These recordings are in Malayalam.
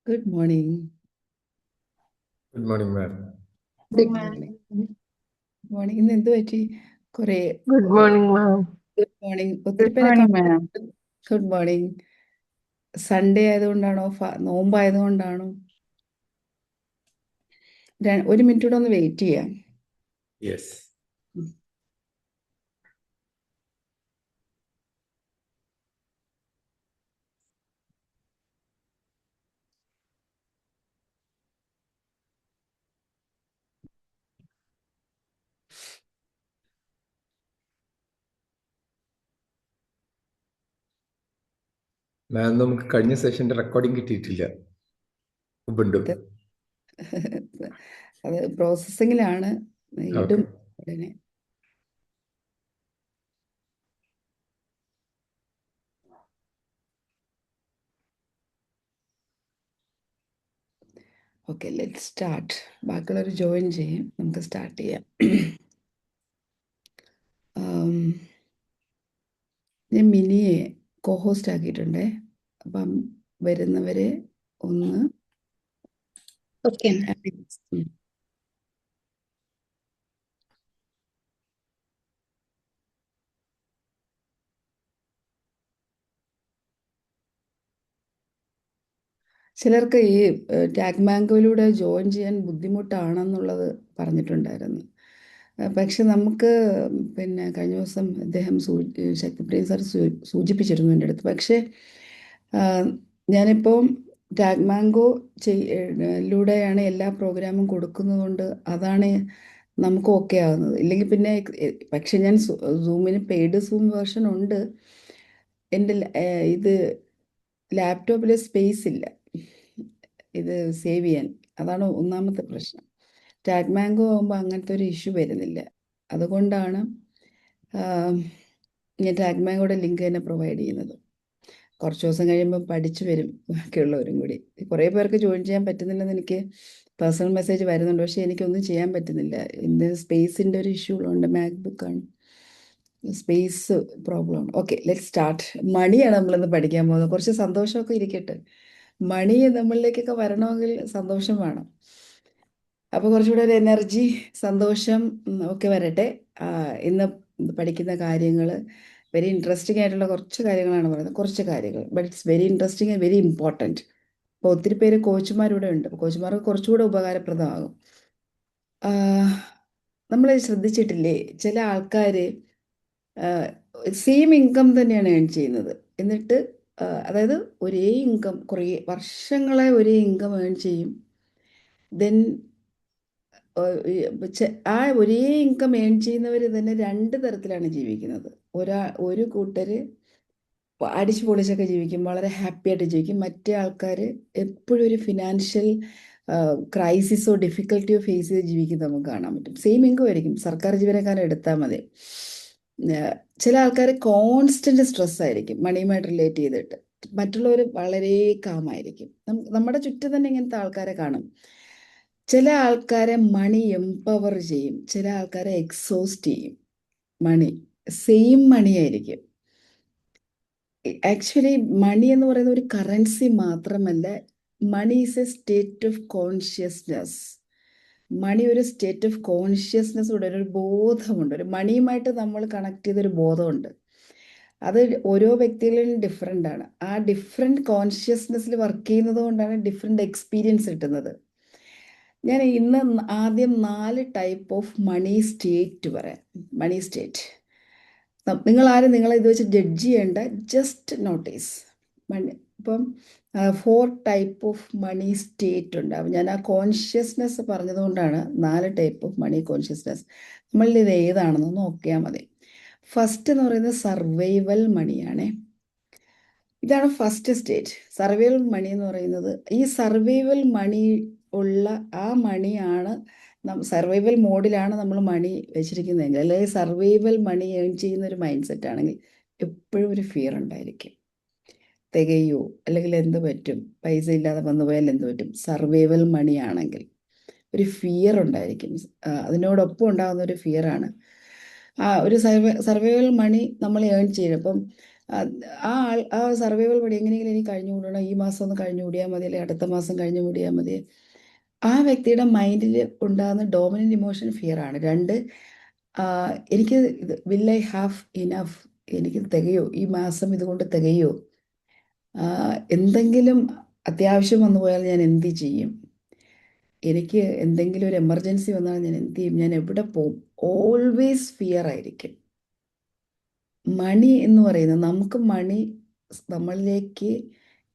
Good morning. Good morning ma'am. Good morning. Morning. ഇന്ന് എന്ത് പറ്റി? കുറെ Good morning, ma'am. Good morning. ഒത്തിരി Good പേരെ morning, കാണാൻ. ma'am. Good morning. സൺഡേ ആയതുകൊണ്ടാണോ നോമ്പായതുകൊണ്ടാണോ? ഒരു മിനിറ്റ് കൂടെ ഒന്ന് വെയിറ്റ് ചെയ്യാം. യെസ്. മാം, നമുക്ക് കഴിഞ്ഞ സെഷന്റെ റെക്കോർഡിംഗ് കിട്ടിയിട്ടില്ല. ഉബുണ്ടു. അത് പ്രോസസ്സിങ്ങിലാണ്. ഇടും Okay. ഉടനെ. Okay, let start. ബാക്കിയുള്ളവർ ജോയിൻ ചെയ്യും. നമുക്ക് സ്റ്റാർട്ട് ചെയ്യാം. ഞാൻ മിനിയെ കോഹോസ്റ്റ് ആക്കിയിട്ടുണ്ടേ. അപ്പം വരുന്നവരെ ഒന്ന് Okay. ചിലർക്ക് ഈ ടാഗ് മാംഗോയിലൂടെ ജോയിൻ ചെയ്യാൻ ബുദ്ധിമുട്ടാണെന്നുള്ളത് പറഞ്ഞിട്ടുണ്ടായിരുന്നു. പക്ഷെ നമുക്ക് പിന്നെ കഴിഞ്ഞ ദിവസം അദ്ദേഹം ശക്തിപ്രിയ സാർ സൂചിപ്പിച്ചിരുന്നു എൻ്റെ അടുത്ത്. പക്ഷേ ഞാനിപ്പോൾ ടാഗ് മാംഗോ ലൂടെയാണ് എല്ലാ പ്രോഗ്രാമും കൊടുക്കുന്നതുകൊണ്ട് അതാണ് നമുക്ക് ഓക്കെ ആകുന്നത്. ഇല്ലെങ്കിൽ പിന്നെ പക്ഷെ ഞാൻ സൂമിന് പെയ്ഡ് സൂം വേർഷൻ ഉണ്ട്. എൻ്റെ ഇത് ലാപ്ടോപ്പിൽ സ്പേസ് ഇല്ല ഇത് സേവ് ചെയ്യാൻ. അതാണ് ഒന്നാമത്തെ പ്രശ്നം. ടാഗ് മാംഗോ ആകുമ്പോൾ അങ്ങനത്തെ ഒരു ഇഷ്യൂ വരുന്നില്ല. അതുകൊണ്ടാണ് ഞാൻ ടാഗ് മാംഗോയുടെ ലിങ്ക് തന്നെ പ്രൊവൈഡ് ചെയ്യുന്നത്. കുറച്ച് ദിവസം കഴിയുമ്പോൾ പഠിച്ചു വരും ബാക്കിയുള്ളവരും കൂടി. കുറേ പേർക്ക് ജോയിൻ ചെയ്യാൻ പറ്റുന്നില്ലെന്ന് എനിക്ക് പേഴ്സണൽ മെസ്സേജ് വരുന്നുണ്ട്. പക്ഷേ എനിക്കൊന്നും ചെയ്യാൻ പറ്റുന്നില്ല. എൻ്റെ സ്പേസിൻ്റെ ഒരു ഇഷ്യൂ ഉള്ളതുകൊണ്ട് മാക്ബുക്കാണ്, സ്പേസ് പ്രോബ്ലം ഉണ്ട്. Okay, let start. മണിയാണ് നമ്മളിന്ന് പഠിക്കാൻ പോകുന്നത്. കുറച്ച് സന്തോഷമൊക്കെ ഇരിക്കട്ടെ. മണി നമ്മളിലേക്കൊക്കെ വരണമെങ്കിൽ സന്തോഷം വേണം. അപ്പോൾ കുറച്ചുകൂടെ ഒരു എനർജി, സന്തോഷം ഒക്കെ വരട്ടെ. ഇന്ന് പഠിക്കുന്ന കാര്യങ്ങൾ വെരി ഇൻട്രസ്റ്റിംഗ് ആയിട്ടുള്ള കുറച്ച് കാര്യങ്ങളാണ് പറയുന്നത്. കുറച്ച് കാര്യങ്ങൾ, but it's very interesting and very important. അപ്പോൾ ഒത്തിരി പേര് കോച്ചുമാരിവിടെ ഉണ്ട്. അപ്പോൾ കോച്ചുമാർക്ക് കുറച്ചുകൂടെ ഉപകാരപ്രദമാകും. നമ്മൾ ശ്രദ്ധിച്ചിട്ടില്ലേ, ചില ആൾക്കാർ സെയിം ഇൻകം തന്നെയാണ് ഏൺ ചെയ്യുന്നത്. എന്നിട്ട് അതായത് ഒരേ ഇൻകം കുറേ വർഷങ്ങളെ ഒരേ ഇൻകം ഏൺ ചെയ്യും. ദെൻ ആ ഒരേ ഇൻകം ഏൺ ചെയ്യുന്നവർ തന്നെ രണ്ട് തരത്തിലാണ് ജീവിക്കുന്നത്. ഒരു കൂട്ടർ അടിച്ചു പൊളിച്ചൊക്കെ ജീവിക്കും, വളരെ ഹാപ്പി ആയിട്ട് ജീവിക്കും. മറ്റേ ആൾക്കാർ എപ്പോഴും ഒരു ഫിനാൻഷ്യൽ ക്രൈസിസോ ഡിഫിക്കൽട്ടിയോ ഫേസ് ചെയ്ത് ജീവിക്കുന്നത് നമുക്ക് കാണാൻ പറ്റും. സെയിം ഇൻകം ആയിരിക്കും. സർക്കാർ ജീവനക്കാരെ എടുത്താൽ മതി. ചില ആൾക്കാർ കോൺസ്റ്റന്റ് സ്ട്രെസ് ആയിരിക്കും മണിയുമായിട്ട് റിലേറ്റ് ചെയ്തിട്ട്. മറ്റുള്ളവർ വളരെ കാമായിരിക്കും. നമ്മുടെ ചുറ്റും തന്നെ ഇങ്ങനത്തെ ആൾക്കാരെ കാണും. ചില ആൾക്കാരെ മണി എംപവർ ചെയ്യും, ചില ആൾക്കാരെ എക്സോസ്റ്റ് ചെയ്യും. മണി സെയിം മണിയായിരിക്കും. ആക്ച്വലി മണി എന്ന് പറയുന്ന ഒരു കറൻസി മാത്രമല്ല, money is a state of consciousness. Money ഒരു സ്റ്റേറ്റ് ഓഫ് കോൺഷ്യസ്നെസ് ഉണ്ട്, ഒരു ബോധമുണ്ട്. ഒരു മണിയുമായിട്ട് നമ്മൾ കണക്ട് ചെയ്തൊരു ബോധമുണ്ട്. അത് ഓരോ വ്യക്തികളിലും ഡിഫറെൻ്റ് ആണ്. ആ ഡിഫറെൻറ്റ് കോൺഷ്യസ്നെസ്സിൽ വർക്ക് ചെയ്യുന്നത് കൊണ്ടാണ് ഡിഫറെൻ്റ് എക്സ്പീരിയൻസ് കിട്ടുന്നത്. ഞാൻ ഇന്ന് ആദ്യം 4 ടൈപ്പ് ഓഫ് മണി സ്റ്റേറ്റ് പറയാം. മണി സ്റ്റേറ്റ് നിങ്ങളാരും നിങ്ങളെ ഇത് വെച്ച് ജഡ്ജ് ചെയ്യേണ്ട, ജസ്റ്റ് നോട്ടീസ്. ഇപ്പം 4 ടൈപ്പ് ഓഫ് മണി സ്റ്റേറ്റ് ഉണ്ടാവും. ഞാൻ ആ കോൺഷ്യസ്നെസ് പറഞ്ഞതുകൊണ്ടാണ് 4 ടൈപ്പ് ഓഫ് മണി കോൺഷ്യസ്നെസ്. നമ്മളിൽ ഇത് ഏതാണെന്ന് നോക്കിയാൽ മതി. ഫസ്റ്റ് എന്ന് പറയുന്നത് സർവൈവൽ മണിയാണേ. ഇതാണ് ഫസ്റ്റ് സ്റ്റേറ്റ്. സർവൈവൽ മണി എന്ന് പറയുന്നത്, ഈ സർവൈവൽ മണി ഉള്ള ആ മണിയാണ്, സർവൈവൽ മോഡിലാണ് നമ്മൾ മണി വെച്ചിരിക്കുന്നതെങ്കിൽ, അല്ലെങ്കിൽ സർവൈവൽ മണി ഏൺ ചെയ്യുന്ന ഒരു മൈൻഡ് സെറ്റ് ആണെങ്കിൽ എപ്പോഴും ഒരു ഫിയർ ഉണ്ടായിരിക്കും. തികയോ, അല്ലെങ്കിൽ എന്ത് പറ്റും, പൈസ ഇല്ലാതെ വന്നു പോയാൽ എന്ത് പറ്റും. സർവൈവൽ മണി ആണെങ്കിൽ ഒരു ഫിയർ ഉണ്ടായിരിക്കും. അതിനോടൊപ്പം ഉണ്ടാകുന്ന ഒരു ഫിയറാണ് ഒരു സർവൈവൽ മണി നമ്മൾ ഏൺ ചെയ്യണം. അപ്പം ആ സർവൈവൽ മണി എങ്ങനെയെങ്കിലും എനിക്ക് കഴിഞ്ഞുകൂടണം, ഈ മാസം ഒന്ന് കഴിഞ്ഞുകൂടിയാൽ മതി, അല്ലെങ്കിൽ അടുത്ത മാസം കഴിഞ്ഞുകൂടിയാൽ മതി. ആ വ്യക്തിയുടെ മൈൻഡിൽ ഉണ്ടാകുന്ന ഡോമിനൻ്റ് ഇമോഷൻ ഫിയർ ആണ്. രണ്ട്, എനിക്ക് വിൽ ഐ ഹാവ് ഇനഫ്, എനിക്ക് തികയോ, ഈ മാസം ഇതുകൊണ്ട് തികയോ, എന്തെങ്കിലും അത്യാവശ്യം വന്നു പോയാൽ ഞാൻ എന്ത് ചെയ്യും, എനിക്ക് എന്തെങ്കിലും ഒരു എമർജൻസി വന്നാൽ ഞാൻ എന്ത് ചെയ്യും, ഞാൻ എവിടെ പോകും, ഓൾവേസ് ഫിയർ ആയിരിക്കും. മണി എന്ന് പറയുന്നത്, നമുക്ക് മണി, നമ്മളിലേക്ക്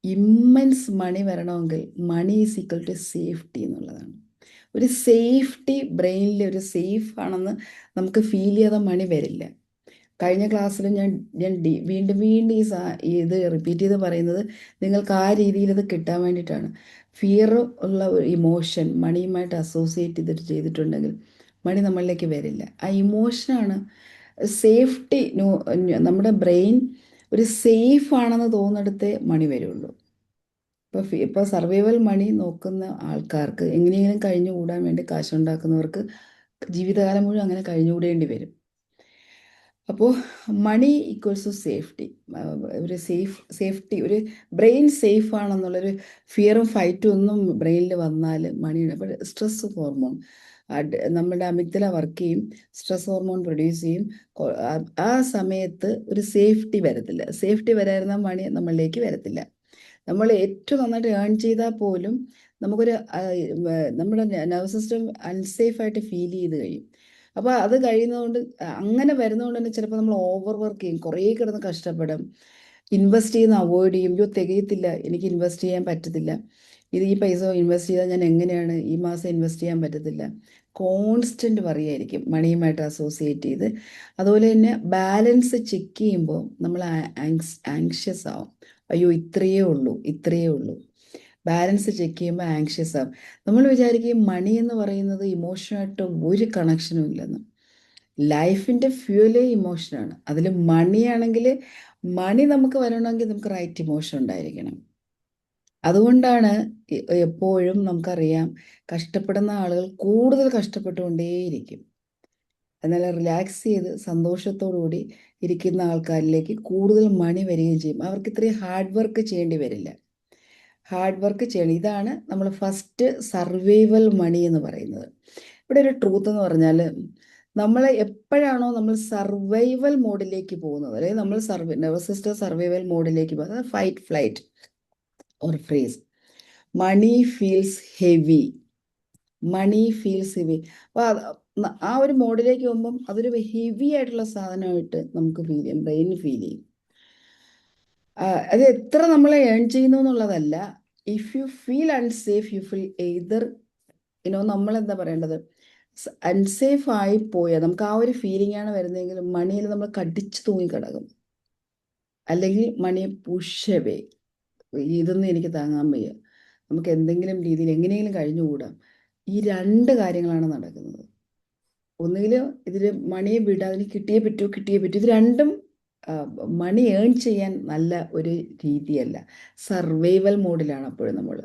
ഇമ്മൻസ് മണി വരണമെങ്കിൽ money is equal to safety എന്നുള്ളതാണ്. ഒരു സേഫ്റ്റി, ബ്രെയിനിൽ ഒരു സേഫ് ആണെന്ന് നമുക്ക് ഫീൽ ചെയ്യാതെ മണി വരില്ല. കഴിഞ്ഞ ക്ലാസ്സിൽ ഞാൻ വീണ്ടും വീണ്ടും ഇത് റിപ്പീറ്റ് ചെയ്ത് പറയുന്നത് നിങ്ങൾക്ക് ആ രീതിയിൽ ഇത് കിട്ടാൻ വേണ്ടിയിട്ടാണ്. ഫിയർ ഉള്ള ഒരു ഇമോഷൻ മണിയുമായിട്ട് അസോസിയേറ്റ് ചെയ്തിട്ടുണ്ടെങ്കിൽ മണി നമ്മളിലേക്ക് വരില്ല. ആ ഇമോഷനാണ് സേഫ്റ്റി. നമ്മുടെ ബ്രെയിൻ ഒരു സേഫ് ആണെന്ന് തോന്നിടത്തേ മണി വരുള്ളൂ. ഇപ്പോൾ സർവൈവൽ മണി നോക്കുന്ന ആൾക്കാർക്ക്, എങ്ങനെയെങ്കിലും കഴിഞ്ഞുകൂടാൻ വേണ്ടി കാശുണ്ടാക്കുന്നവർക്ക് ജീവിതകാലം മുഴുവൻ അങ്ങനെ കഴിഞ്ഞുകൂടേണ്ടി വരും. അപ്പോൾ മണി ഈക്വൽസ് ടു സേഫ്റ്റി. ഒരു സേഫ്റ്റി, ഒരു ബ്രെയിൻ സേഫ് ആണെന്നുള്ളൊരു ഫിയറും ഫൈറ്റും ഒന്നും ബ്രെയിനിൽ വന്നാൽ മണിയാണ്. അപ്പോൾ സ്ട്രെസ് ഹോർമോൺ, നമ്മുടെ അമിഗ്ദല വർക്ക് ചെയ്യും, സ്ട്രെസ് ഹോർമോൺ പ്രൊഡ്യൂസ് ചെയ്യും. ആ സമയത്ത് ഒരു സേഫ്റ്റി വരത്തില്ല. സേഫ്റ്റി വരായിരുന്ന മണി നമ്മളിലേക്ക് വരത്തില്ല. നമ്മൾ ഏറ്റവും നന്നായിട്ട് ഏൺ ചെയ്താൽ പോലും നമുക്കൊരു നമ്മുടെ നെർവസ് സിസ്റ്റം അൺസേഫായിട്ട് ഫീൽ ചെയ്ത് കഴിയും. അപ്പോൾ അത് കഴിയുന്നതുകൊണ്ട്, അങ്ങനെ വരുന്നതുകൊണ്ട് തന്നെ ചിലപ്പോൾ നമ്മൾ ഓവർ വർക്ക് ചെയ്യും, കുറേ കിടന്ന് കഷ്ടപ്പെടും, ഇൻവെസ്റ്റ് ചെയ്യുന്ന അവോയ്ഡ് ചെയ്യും. തികയത്തില്ല, എനിക്ക് ഇൻവെസ്റ്റ് ചെയ്യാൻ പറ്റത്തില്ല, ഈ പൈസ ഇൻവെസ്റ്റ് ചെയ്താൽ ഞാൻ എങ്ങനെയാണ്, ഈ മാസം ഇൻവെസ്റ്റ് ചെയ്യാൻ പറ്റത്തില്ല. കോൺസ്റ്റൻറ്റ് പറയുമായിരിക്കും മണിയുമായിട്ട് അസോസിയേറ്റ് ചെയ്ത്. അതുപോലെ തന്നെ ബാലൻസ് ചെക്ക് ചെയ്യുമ്പോൾ നമ്മൾ ആങ്ഷ്യസ് ആവും. അയ്യോ ഇത്രയേ ഉള്ളൂ. ബാലൻസ് ചെക്ക് ചെയ്യുമ്പോൾ ആങ്ഷ്യസ് ആവും. നമ്മൾ വിചാരിക്കും മണി എന്ന് പറയുന്നത് ഇമോഷനായിട്ട് ഒരു കണക്ഷനും ഇല്ലെന്ന്. ലൈഫിൻ്റെ ഫ്യൂലേ ഇമോഷനാണ്. അതിൽ മണിയാണെങ്കിൽ, മണി നമുക്ക് വരണമെങ്കിൽ നമുക്ക് റൈറ്റ് ഇമോഷൻ ഉണ്ടായിരിക്കണം. അതുകൊണ്ടാണ് എപ്പോഴും നമുക്കറിയാം, കഷ്ടപ്പെടുന്ന ആളുകൾ കൂടുതൽ കഷ്ടപ്പെട്ടുകൊണ്ടേയിരിക്കും. എന്നാൽ റിലാക്സ് ചെയ്ത് സന്തോഷത്തോടുകൂടി ഇരിക്കുന്ന ആൾക്കാരിലേക്ക് കൂടുതൽ മണി വരികയും ചെയ്യും. അവർക്ക് ഇത്രയും ഹാർഡ് വർക്ക് ചെയ്യേണ്ടി വരില്ല. ഹാർഡ് വർക്ക് ചെയ്യണം. ഇതാണ് നമ്മൾ ഫസ്റ്റ് സർവൈവൽ മണി എന്ന് പറയുന്നത്. ഇവിടെ ഒരു ട്രൂത്ത് എന്ന് പറഞ്ഞാൽ, നമ്മൾ എപ്പോഴാണോ നമ്മൾ സർവൈവൽ മോഡിലേക്ക് പോകുന്നത്, അല്ലെങ്കിൽ നമ്മൾ നെർവസ് സിസ്റ്റം സർവൈവൽ മോഡിലേക്ക് പോകുന്നത്, fight, flight or freeze, money feels heavy. അപ്പോൾ ആ ഒരു മോഡിലേക്ക് പോകുമ്പം അതൊരു ഹെവി ആയിട്ടുള്ള സാധനമായിട്ട് നമുക്ക് ഫീൽ ചെയ്യും, ബ്രെയിനിന് ഫീൽ ചെയ്യും. അത് എത്ര നമ്മൾ ഏൺ ചെയ്യുന്നു എന്നുള്ളതല്ല. If you feel unsafe, you feel either നമ്മളെന്താ പറയേണ്ടത്, അൺസേഫ് ആയി പോയാൽ നമുക്ക് ആ ഒരു ഫീലിംഗ് ആണ് വരുന്നതെങ്കിൽ മണിയിൽ നമ്മൾ കടിച്ചു തൂങ്ങിക്കിടക്കും, അല്ലെങ്കിൽ മണിയെ പുഷവേ, ഇതൊന്നും എനിക്ക് താങ്ങാൻ വയ്യ, നമുക്ക് എന്തെങ്കിലും രീതിയിൽ എങ്ങനെയെങ്കിലും കഴിഞ്ഞുകൂടാം. ഈ രണ്ട് കാര്യങ്ങളാണ് നടക്കുന്നത്. ഒന്നുകിൽ ഇതിൽ മണിയെ വിടാതെ അതിന് കിട്ടിയേ പറ്റൂ. ഇത് രണ്ടും മണി ഏൺ ചെയ്യാൻ നല്ല ഒരു രീതിയല്ല. സർവൈവൽ മോഡിലാണ് അപ്പോഴും നമ്മൾ.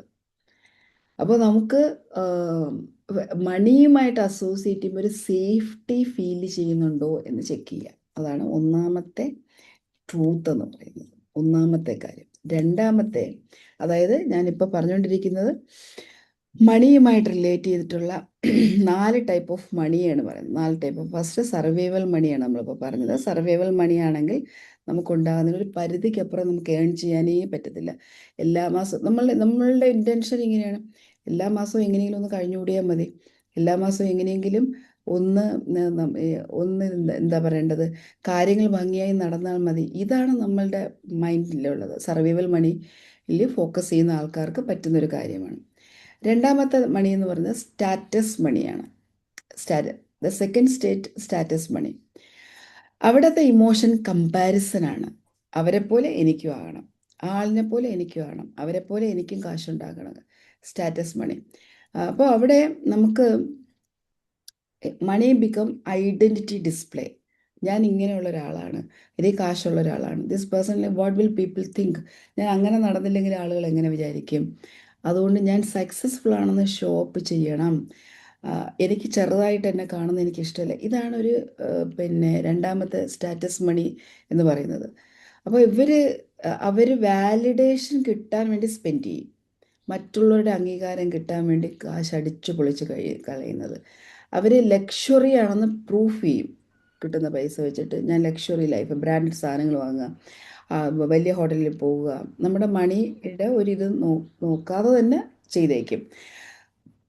അപ്പോൾ നമുക്ക് മണിയുമായിട്ട് അസോസിയേറ്റ് ചെയ്യുമ്പോൾ ഒരു സേഫ്റ്റി ഫീൽ ചെയ്യുന്നുണ്ടോ എന്ന് ചെക്ക് ചെയ്യുക. അതാണ് ഒന്നാമത്തെ ട്രൂത്ത് എന്ന് പറയുന്നത്, ഒന്നാമത്തെ കാര്യം. രണ്ടാമത്തെ, അതായത് ഞാനിപ്പോൾ പറഞ്ഞുകൊണ്ടിരിക്കുന്നത് മണിയുമായിട്ട് റിലേറ്റ് ചെയ്തിട്ടുള്ള 4 ടൈപ്പ് ഓഫ് മണിയാണ് പറയുന്നത്. 4 ടൈപ്പ്. ഫസ്റ്റ് സർവൈവൽ മണിയാണ് നമ്മളിപ്പോൾ പറഞ്ഞത്. സർവൈവൽ മണിയാണെങ്കിൽ നമുക്കുണ്ടാകുന്ന ഒരു പരിധിക്കപ്പുറം നമുക്ക് ഏൺ ചെയ്യാനേ പറ്റത്തില്ല. എല്ലാ മാസവും നമ്മളുടെ ഇൻറ്റൻഷൻ ഇങ്ങനെയാണ്, എല്ലാ മാസവും എങ്ങനെയെങ്കിലും ഒന്ന് കഴിഞ്ഞുകൂടിയാൽ മതി, എല്ലാ മാസവും എങ്ങനെയെങ്കിലും ഒന്ന് എന്താ പറയേണ്ടത്, കാര്യങ്ങൾ ഭംഗിയായി നടന്നാൽ മതി. ഇതാണ് നമ്മളുടെ മൈൻഡിലുള്ളത്. സർവൈവൽ മണിയിൽ ഫോക്കസ് ചെയ്യുന്ന ആൾക്കാർക്ക് പറ്റുന്നൊരു കാര്യമാണ്. രണ്ടാമത്തെ മണി എന്ന് പറയുന്നത് സ്റ്റാറ്റസ് മണിയാണ്. ദ സെക്കൻഡ് സ്റ്റേറ്റ്, സ്റ്റാറ്റസ് മണി. അവിടുത്തെ ഇമോഷൻ കമ്പാരിസനാണ്. അവരെ പോലെ എനിക്കും ആകണം, ആളിനെ പോലെ എനിക്കും ആകണം, അവരെ പോലെ എനിക്കും കാശുണ്ടാക്കണം, സ്റ്റാറ്റസ് മണി. അപ്പോൾ അവിടെ നമുക്ക് മണി ബിക്കം ഐഡൻറ്റിറ്റി ഡിസ്പ്ലേ. ഞാൻ ഇങ്ങനെയുള്ള ഒരാളാണ്, ഇതേ കാശുള്ള ഒരാളാണ്. This personally what will people think, ഞാൻ അങ്ങനെ നടന്നില്ലെങ്കിൽ ആളുകൾ എങ്ങനെ വിചാരിക്കും, അതുകൊണ്ട് ഞാൻ സക്സസ്ഫുൾ ആണെന്ന് ഷോ അപ്പ് ചെയ്യണം, എനിക്ക് ചെറുതായിട്ട് എന്നെ കാണുന്നത് എനിക്ക് ഇഷ്ടമല്ല. ഇതാണ് ഒരു രണ്ടാമത്തെ സ്റ്റാറ്റസ് മണി എന്ന് പറയുന്നത്. അപ്പോൾ അവർ വാലിഡേഷൻ കിട്ടാൻ വേണ്ടി സ്പെൻഡ് ചെയ്യും, മറ്റുള്ളവരുടെ അംഗീകാരം കിട്ടാൻ വേണ്ടി കാശ് അടിച്ചു പൊളിച്ച് കളയുന്നത്. അവർ ലക്ഷറി ആണെന്ന് പ്രൂഫ് ചെയ്യും. കിട്ടുന്ന പൈസ വെച്ചിട്ട് ഞാൻ ലക്ഷറി ലൈഫ്, ബ്രാൻഡഡ് സാധനങ്ങൾ വാങ്ങുക, വലിയ ഹോട്ടലിൽ പോവുക, നമ്മുടെ മണിയുടെ ഒരിത് നോക്കാതെ തന്നെ ചെയ്തേക്കും.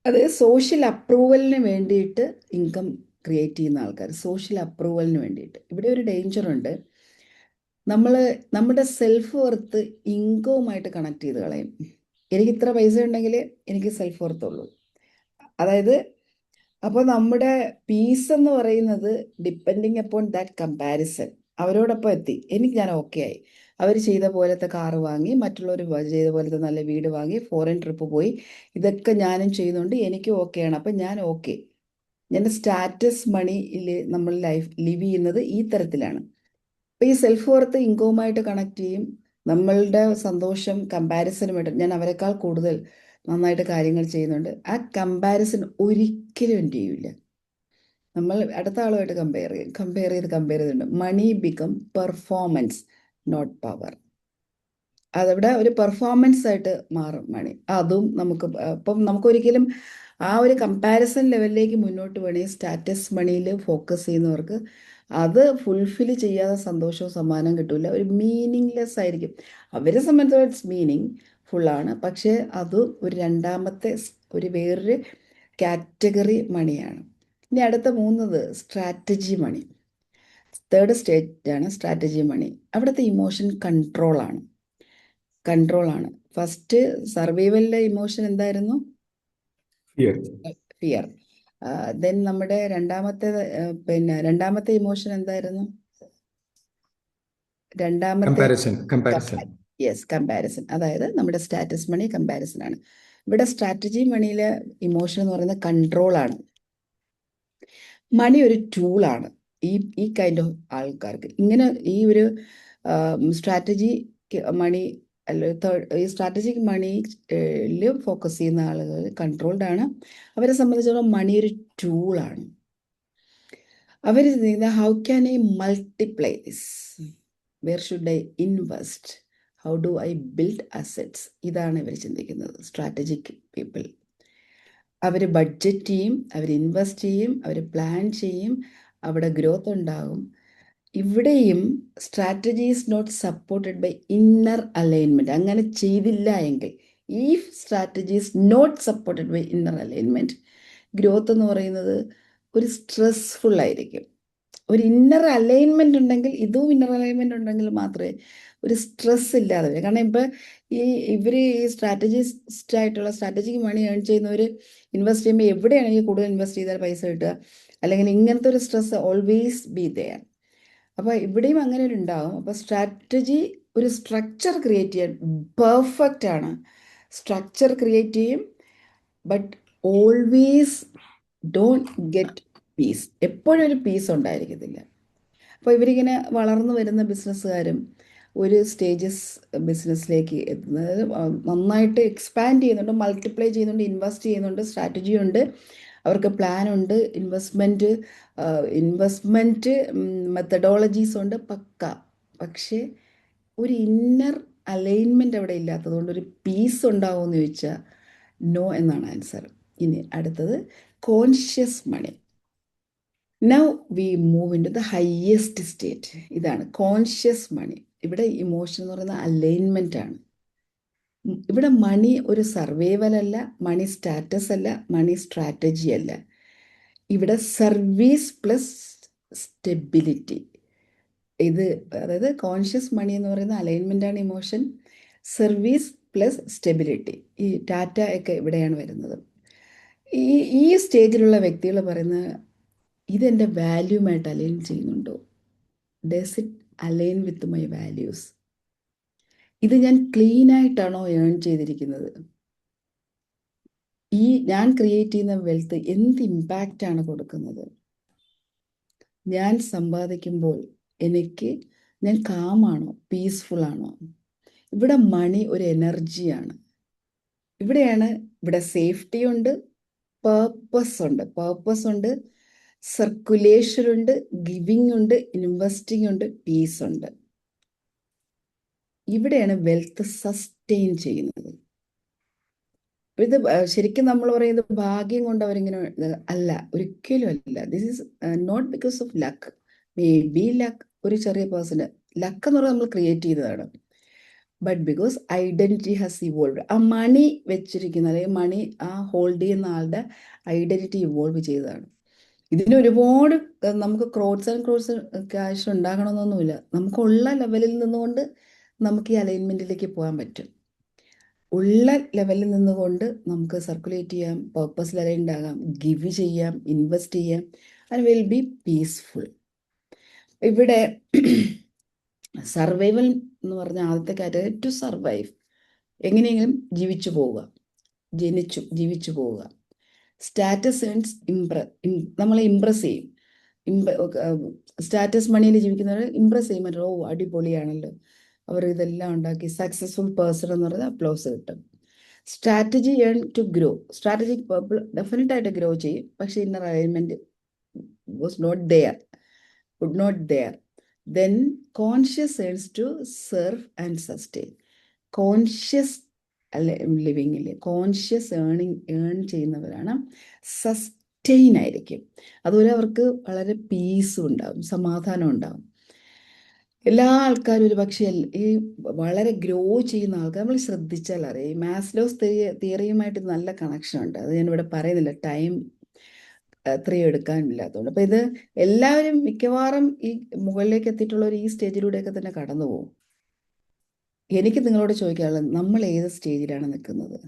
അത് സോഷ്യൽ അപ്രൂവലിന് വേണ്ടിയിട്ട് ഇൻകം ക്രിയേറ്റ് ചെയ്യുന്ന ആൾക്കാർ, സോഷ്യൽ അപ്രൂവലിന് വേണ്ടിയിട്ട്. ഇവിടെ ഒരു ഡേഞ്ചറുണ്ട്. നമ്മുടെ സെൽഫ് വർത്ത് ഇൻകവുമായിട്ട് കണക്ട് ചെയ്ത് കളയും. എനിക്ക് ഇത്ര പൈസ ഉണ്ടെങ്കിൽ എനിക്ക് സെൽഫ് വർത്ത് ഉള്ളൂ. അതായത് അപ്പോൾ നമ്മുടെ പീസ് എന്ന് പറയുന്നത് ഡിപ്പെൻഡിങ് അപ്പോൺ ദാറ്റ് കമ്പാരിസൺ. അവരോടൊപ്പം എത്തി, ഞാൻ ഓക്കെ ആയി. അവർ ചെയ്ത പോലത്തെ കാറ് വാങ്ങി, മറ്റുള്ളവർ ചെയ്ത പോലത്തെ നല്ല വീട് വാങ്ങി, ഫോറിൻ ട്രിപ്പ് പോയി, ഇതൊക്കെ ഞാനും ചെയ്യുന്നുണ്ട്, എനിക്കും ഓക്കെയാണ്, അപ്പം ഞാൻ ഓക്കെ. ഞാൻ സ്റ്റാറ്റസ് മണിയിൽ നമ്മൾ ലൈഫ് ലിവ് ചെയ്യുന്നത് ഈ തരത്തിലാണ്. അപ്പോൾ ഈ സെൽഫ് വർത്ത് ഇൻകവുമായിട്ട് കണക്ട് ചെയ്യും. നമ്മളുടെ സന്തോഷം കമ്പാരിസനുമായിട്ട്, ഞാൻ അവരെക്കാൾ കൂടുതൽ നന്നായിട്ട് കാര്യങ്ങൾ ചെയ്യുന്നുണ്ട്, ആ കമ്പാരിസൺ ഒരിക്കലും എന്ത് ചെയ്യില്ല. നമ്മൾ അടുത്ത ആളുമായിട്ട് കമ്പയർ ചെയ്തിട്ടുണ്ട്. മണി ബിക്കം പെർഫോമൻസ്, നോട്ട് പവർ. അതവിടെ ഒരു പെർഫോമൻസ് ആയിട്ട് മാറും മണി. അതും അപ്പം നമുക്കൊരിക്കലും ആ ഒരു കമ്പാരിസൺ ലെവലിലേക്ക് മുന്നോട്ട് വേണമെങ്കിൽ സ്റ്റാറ്റസ് മണിയിൽ ഫോക്കസ് ചെയ്യുന്നവർക്ക് അത് ഫുൾഫിൽ ചെയ്യാതെ സന്തോഷവും സമ്മാനവും കിട്ടില്ല. ഒരു മീനിങ്ലെസ് ആയിരിക്കും. അവരെ സംബന്ധിച്ചിടത്തോളം ഇറ്റ്സ് മീനിങ് ഫുള്ളാണ്, പക്ഷേ അത് ഒരു രണ്ടാമത്തെ ഒരു വേറൊരു കാറ്റഗറി മണിയാണ്. ഇനി അടുത്ത മൂന്നത് സ്ട്രാറ്റജി മണി. തേർഡ് സ്റ്റേറ്റ് ആണ് സ്ട്രാറ്റജി മണി. അവിടുത്തെ ഇമോഷൻ കൺട്രോളാണ്. ഫസ്റ്റ് സർവൈവലിലെ ഇമോഷൻ എന്തായിരുന്നു? ഫിയർ. ദെൻ നമ്മുടെ രണ്ടാമത്തെ ഇമോഷൻ എന്തായിരുന്നു? കമ്പാരിസൺ. അതായത് നമ്മുടെ സ്റ്റാറ്റസ് മണി കമ്പാരിസൺ ആണ്. ഇവിടെ സ്ട്രാറ്റജി മണിയിലെ ഇമോഷൻ എന്ന് പറയുന്നത് കൺട്രോളാണ്. മണി ഒരു ടൂളാണ് ഈ കൈൻഡ് ഓഫ് ആൾക്കാർക്ക്. ഇങ്ങനെ ഈ ഒരു സ്ട്രാറ്റജി മണി ഈ സ്ട്രാറ്റജിക് മണിയിൽ ഫോക്കസ് ചെയ്യുന്ന ആളുകൾ കൺട്രോൾഡ് ആണ്. അവരെ സംബന്ധിച്ചിടത്തോളം മണി ഒരു ടൂളാണ്. അവർ ചെയ്യുന്ന how can I multiply this, where should I invest, how do I build assets, ഇതാണ് ഇവർ ചിന്തിക്കുന്നത് സ്ട്രാറ്റജിക് പീപ്പിൾ. അവർ ബഡ്ജറ്റ് ചെയ്യും, അവർ ഇൻവെസ്റ്റ് ചെയ്യും, അവർ പ്ലാൻ ചെയ്യും, അവിടെ ഗ്രോത്ത് ഉണ്ടാകും. ഇവിടെയും strategy is not supported by inner alignment. അങ്ങനെ ചെയ്തില്ല എങ്കിൽ, ഈ strategy is not supported by inner alignment, growth എന്ന് പറയുന്നത് ഒരു സ്ട്രെസ്ഫുൾ ആയിരിക്കും. ഒരു ഇന്നർ അലൈൻമെൻറ്റ് ഉണ്ടെങ്കിൽ, ഇതും ഇന്നർ അലൈൻമെൻറ്റ് ഉണ്ടെങ്കിൽ മാത്രമേ ഒരു സ്ട്രെസ് ഇല്ലാതെ വരും. കാരണം ഇപ്പം ഇവർ ഈ സ്ട്രാറ്റജിസ്റ്റ് ആയിട്ടുള്ള സ്ട്രാറ്റജിക് മണി ഏൺ ചെയ്യുന്നവർ ഇൻവെസ്റ്റ് ചെയ്യുമ്പോൾ എവിടെയാണെങ്കിൽ കൂടുതൽ ഇൻവെസ്റ്റ് ചെയ്താൽ പൈസ കിട്ടുക, അല്ലെങ്കിൽ ഇങ്ങനത്തെ ഒരു സ്ട്രെസ് ഓൾവേസ് ബി ദെയർ. അപ്പോൾ ഇവിടെയും അങ്ങനെ ഒരു ഉണ്ടാകും. അപ്പോൾ സ്ട്രാറ്റജി ഒരു സ്ട്രക്ചർ ക്രിയേറ്റ് ചെയ്യാൻ പെർഫെക്റ്റ് ആണ്. സ്ട്രക്ചർ ക്രിയേറ്റ് ചെയ്യും, but always don't get peace. എപ്പോഴും ഒരു പീസ് ഉണ്ടായിരിക്കത്തില്ല. അപ്പോൾ ഇവരിങ്ങനെ വളർന്നു വരുന്ന ബിസിനസ്സുകാരും ഒരു ബിസിനസ്സിലേക്ക് എത്തുന്നത് നന്നായിട്ട് എക്സ്പാൻഡ് ചെയ്യുന്നുണ്ട്, മൾട്ടിപ്ലൈ ചെയ്യുന്നുണ്ട്, ഇൻവെസ്റ്റ് ചെയ്യുന്നുണ്ട്, സ്ട്രാറ്റജി ഉണ്ട്, അവർക്ക് പ്ലാൻ ഉണ്ട്, ഇൻവെസ്റ്റ്മെൻറ്റ് മെത്തഡോളജീസ് ഉണ്ട്, പക്ക. പക്ഷേ ഒരു ഇന്നർ അലൈൻമെൻറ്റ് അവിടെ ഇല്ലാത്തതുകൊണ്ട് ഒരു പീസ് ഉണ്ടാവുമെന്ന് ചോദിച്ചാൽ നോ എന്നാണ് ആൻസർ. ഇനി അടുത്തത് conscious money. Now we move into the highest state. ഇതാണ് കോൺഷ്യസ് മണി. ഇവിടെ ഇമോഷൻ എന്ന് പറയുന്ന അലൈൻമെൻ്റ് ആണ്. ഇവിടെ മണി ഒരു സർവൈവൽ അല്ല, മണി സ്റ്റാറ്റസ് അല്ല, മണി സ്ട്രാറ്റജി അല്ല. ഇവിടെ സർവീസ് പ്ലസ് സ്റ്റെബിലിറ്റി. അതായത് കോൺഷ്യസ് മണി എന്ന് പറയുന്ന അലൈൻമെൻ്റാണ് ഇമോഷൻ, സർവീസ് പ്ലസ് സ്റ്റെബിലിറ്റി. ഈ ടാറ്റ ഒക്കെ ഇവിടെയാണ് വരുന്നത്. ഈ സ്റ്റേജിലുള്ള വ്യക്തികൾ പറയുന്നത്, ഇതെൻ്റെ വാല്യൂമായിട്ട് അലൈൻ ചെയ്യുന്നുണ്ടോ? Does it align with my values? ഇത് ഞാൻ ക്ലീൻ ആയിട്ടാണോ ഏൺ ചെയ്തിരിക്കുന്നത്? ഞാൻ ക്രിയേറ്റ് ചെയ്യുന്ന വെൽത്ത് എന്ത് ഇമ്പാക്റ്റാണ് കൊടുക്കുന്നത്? ഞാൻ സമ്പാദിക്കുമ്പോൾ ഞാൻ കാമാണോ, പീസ്ഫുൾ ആണോ? ഇവിടെ മണി ഒരു എനർജിയാണ്. ഇവിടെ സേഫ്റ്റി ഉണ്ട്, പേർപ്പസ് ഉണ്ട്, സർക്കുലേഷൻ ഉണ്ട്, ഗിവിങ് ഉണ്ട്, ഇൻവെസ്റ്റിംഗ് ഉണ്ട്, പീസ് ഉണ്ട്. ഇവിടെയാണ് വെൽത്ത് സസ്റ്റെയിൻ ചെയ്യുന്നത്. ഇത് ശരിക്കും നമ്മൾ പറയുന്നത് ഭാഗ്യം കൊണ്ട് അവരിങ്ങനെ അല്ല, ഒരിക്കലും അല്ല. This is not because of luck. Maybe luck, ഒരു ചെറിയ പേഴ്സണ് ലക്ക് എന്ന് പറയുന്നത് നമ്മൾ ക്രിയേറ്റ് ചെയ്തതാണ്. But because identity has evolve. ആ മണി വെച്ചിരിക്കുന്ന, അല്ലെങ്കിൽ മണി ആ ഹോൾഡ് ചെയ്യുന്ന ആളുടെ ഐഡന്റിറ്റി ഇവോൾവ് ചെയ്തതാണ്. ഇതിന് ഒരുപാട് നമുക്ക് ക്രോഡ്സ് ആൻഡ് ക്രോഡ്സ് ക്യാഷ് ഉണ്ടാകണമെന്നൊന്നുമില്ല. നമുക്കുള്ള ലെവലിൽ നിന്നുകൊണ്ട് നമുക്ക് ഈ അലൈൻമെന്റിലേക്ക് പോകാൻ പറ്റും. ഉള്ള ലെവലിൽ നിന്നുകൊണ്ട് നമുക്ക് സർക്കുലേറ്റ് ചെയ്യാം, പർപ്പസിൽ അലൈൻഡ് ആകാം, ഗിവ് ചെയ്യാം, ഇൻവെസ്റ്റ് ചെയ്യാം, ആൻഡ് വിൽ ബി പീസ്ഫുൾ. ഇവിടെ സർവൈവൽ എന്ന് പറഞ്ഞ ആദ്യത്തെ കാറ്റഗറി, ടു സർവൈവ്, എങ്ങനെയെങ്കിലും ജീവിച്ചു പോവുക, ജീവിച്ചു പോവുക. സ്റ്റാറ്റസ് ഏൺസ് നമ്മളെ ഇംപ്രസ് ചെയ്യും. സ്റ്റാറ്റസ് മണിയിൽ ജീവിക്കുന്നവർ ഇംപ്രസ് ചെയ്യുമ്പോൾ ഓ അടിപൊളിയാണല്ലോ, അവർ ഇതെല്ലാം ഉണ്ടാക്കി, സക്സസ്ഫുൾ പേഴ്സൺ എന്ന് പറയുന്നത് അപ്ലോസ് കിട്ടും. Strategy earn to grow. Strategic people definite ആയിട്ട് ഗ്രോ ചെയ്യും, പക്ഷേ inner alignment was not there, would not there. Then conscious earns to serve and sustain. Conscious ലിവിങ്ങിൽ കോൺഷ്യസ് ഏൺ ചെയ്യുന്നവരാണ് സസ്റ്റെയിൻ ആയിരിക്കും. അതുപോലെ അവർക്ക് വളരെ പീസും ഉണ്ടാവും, സമാധാനം ഉണ്ടാവും. എല്ലാ ആൾക്കാരും ഒരു പക്ഷേ ഈ വളരെ ഗ്രോ ചെയ്യുന്ന ആൾക്കാർ നമ്മൾ ശ്രദ്ധിച്ചാൽ അറിയാം. ഈ മാസ്ലോസ് തിയറിയുമായിട്ട് നല്ല കണക്ഷൻ ഉണ്ട്. അത് ഞാനിവിടെ പറയുന്നില്ല, ടൈം അത്രയും എടുക്കാനില്ലാത്തതുകൊണ്ട്. അപ്പം ഇത് എല്ലാവരും മിക്കവാറും ഈ മുകളിലേക്ക് എത്തിയിട്ടുള്ളവർ ഈ സ്റ്റേജിലൂടെയൊക്കെ തന്നെ കടന്നു പോകും. എനിക്ക് നിങ്ങളോട് ചോദിക്കാനുള്ളത്, നമ്മൾ ഏത് സ്റ്റേജിലാണ് നിൽക്കുന്നത്?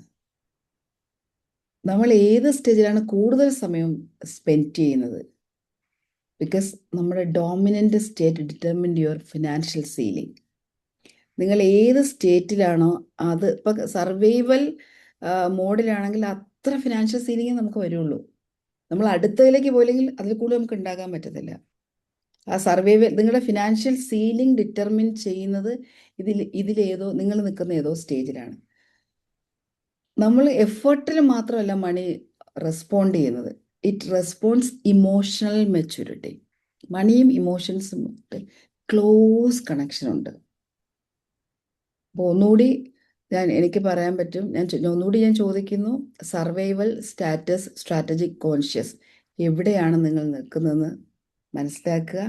നമ്മൾ ഏത് സ്റ്റേജിലാണ് കൂടുതൽ സമയം സ്പെൻഡ് ചെയ്യുന്നത്? ബിക്കോസ് നമ്മുടെ dominant state determine your financial ceiling. നിങ്ങൾ ഏത് സ്റ്റേറ്റിലാണോ അത്, ഇപ്പം സർവൈവൽ മോഡിലാണെങ്കിൽ അത്ര ഫിനാൻഷ്യൽ സീലിംഗ് നമുക്ക് വരുള്ളൂ. നമ്മൾ അടുത്തതിലേക്ക് പോയില്ലെങ്കിൽ അതിൽ കൂടുതൽ നമുക്ക് ഉണ്ടാകാൻ പറ്റത്തില്ല. ആ സർവൈവൽ, നിങ്ങളുടെ ഫിനാൻഷ്യൽ സീലിംഗ് ഡിറ്റർമിൻ ചെയ്യുന്നത് ഇതിലേതോ നിങ്ങൾ നിൽക്കുന്ന ഏതോ സ്റ്റേജിലാണ്. നമ്മൾ എഫേർട്ടിൽ മാത്രമല്ല മണി റെസ്പോണ്ട് ചെയ്യുന്നത്, ഇറ്റ് റെസ്പോൺസ് ഇമോഷണൽ മെച്യൂരിറ്റി. മണിയും ഇമോഷൻസും ക്ലോസ് കണക്ഷൻ ഉണ്ട്. അപ്പോൾ ഒന്നുകൂടി എനിക്ക് പറയാൻ പറ്റും, ഒന്നുകൂടി ഞാൻ ചോദിക്കുന്നു, സർവൈവൽ, സ്റ്റാറ്റസ്, സ്ട്രാറ്റജിക്, കോൺഷ്യസ്, എവിടെയാണ് നിങ്ങൾ നിൽക്കുന്നതെന്ന് മനസ്സിലാക്കുക.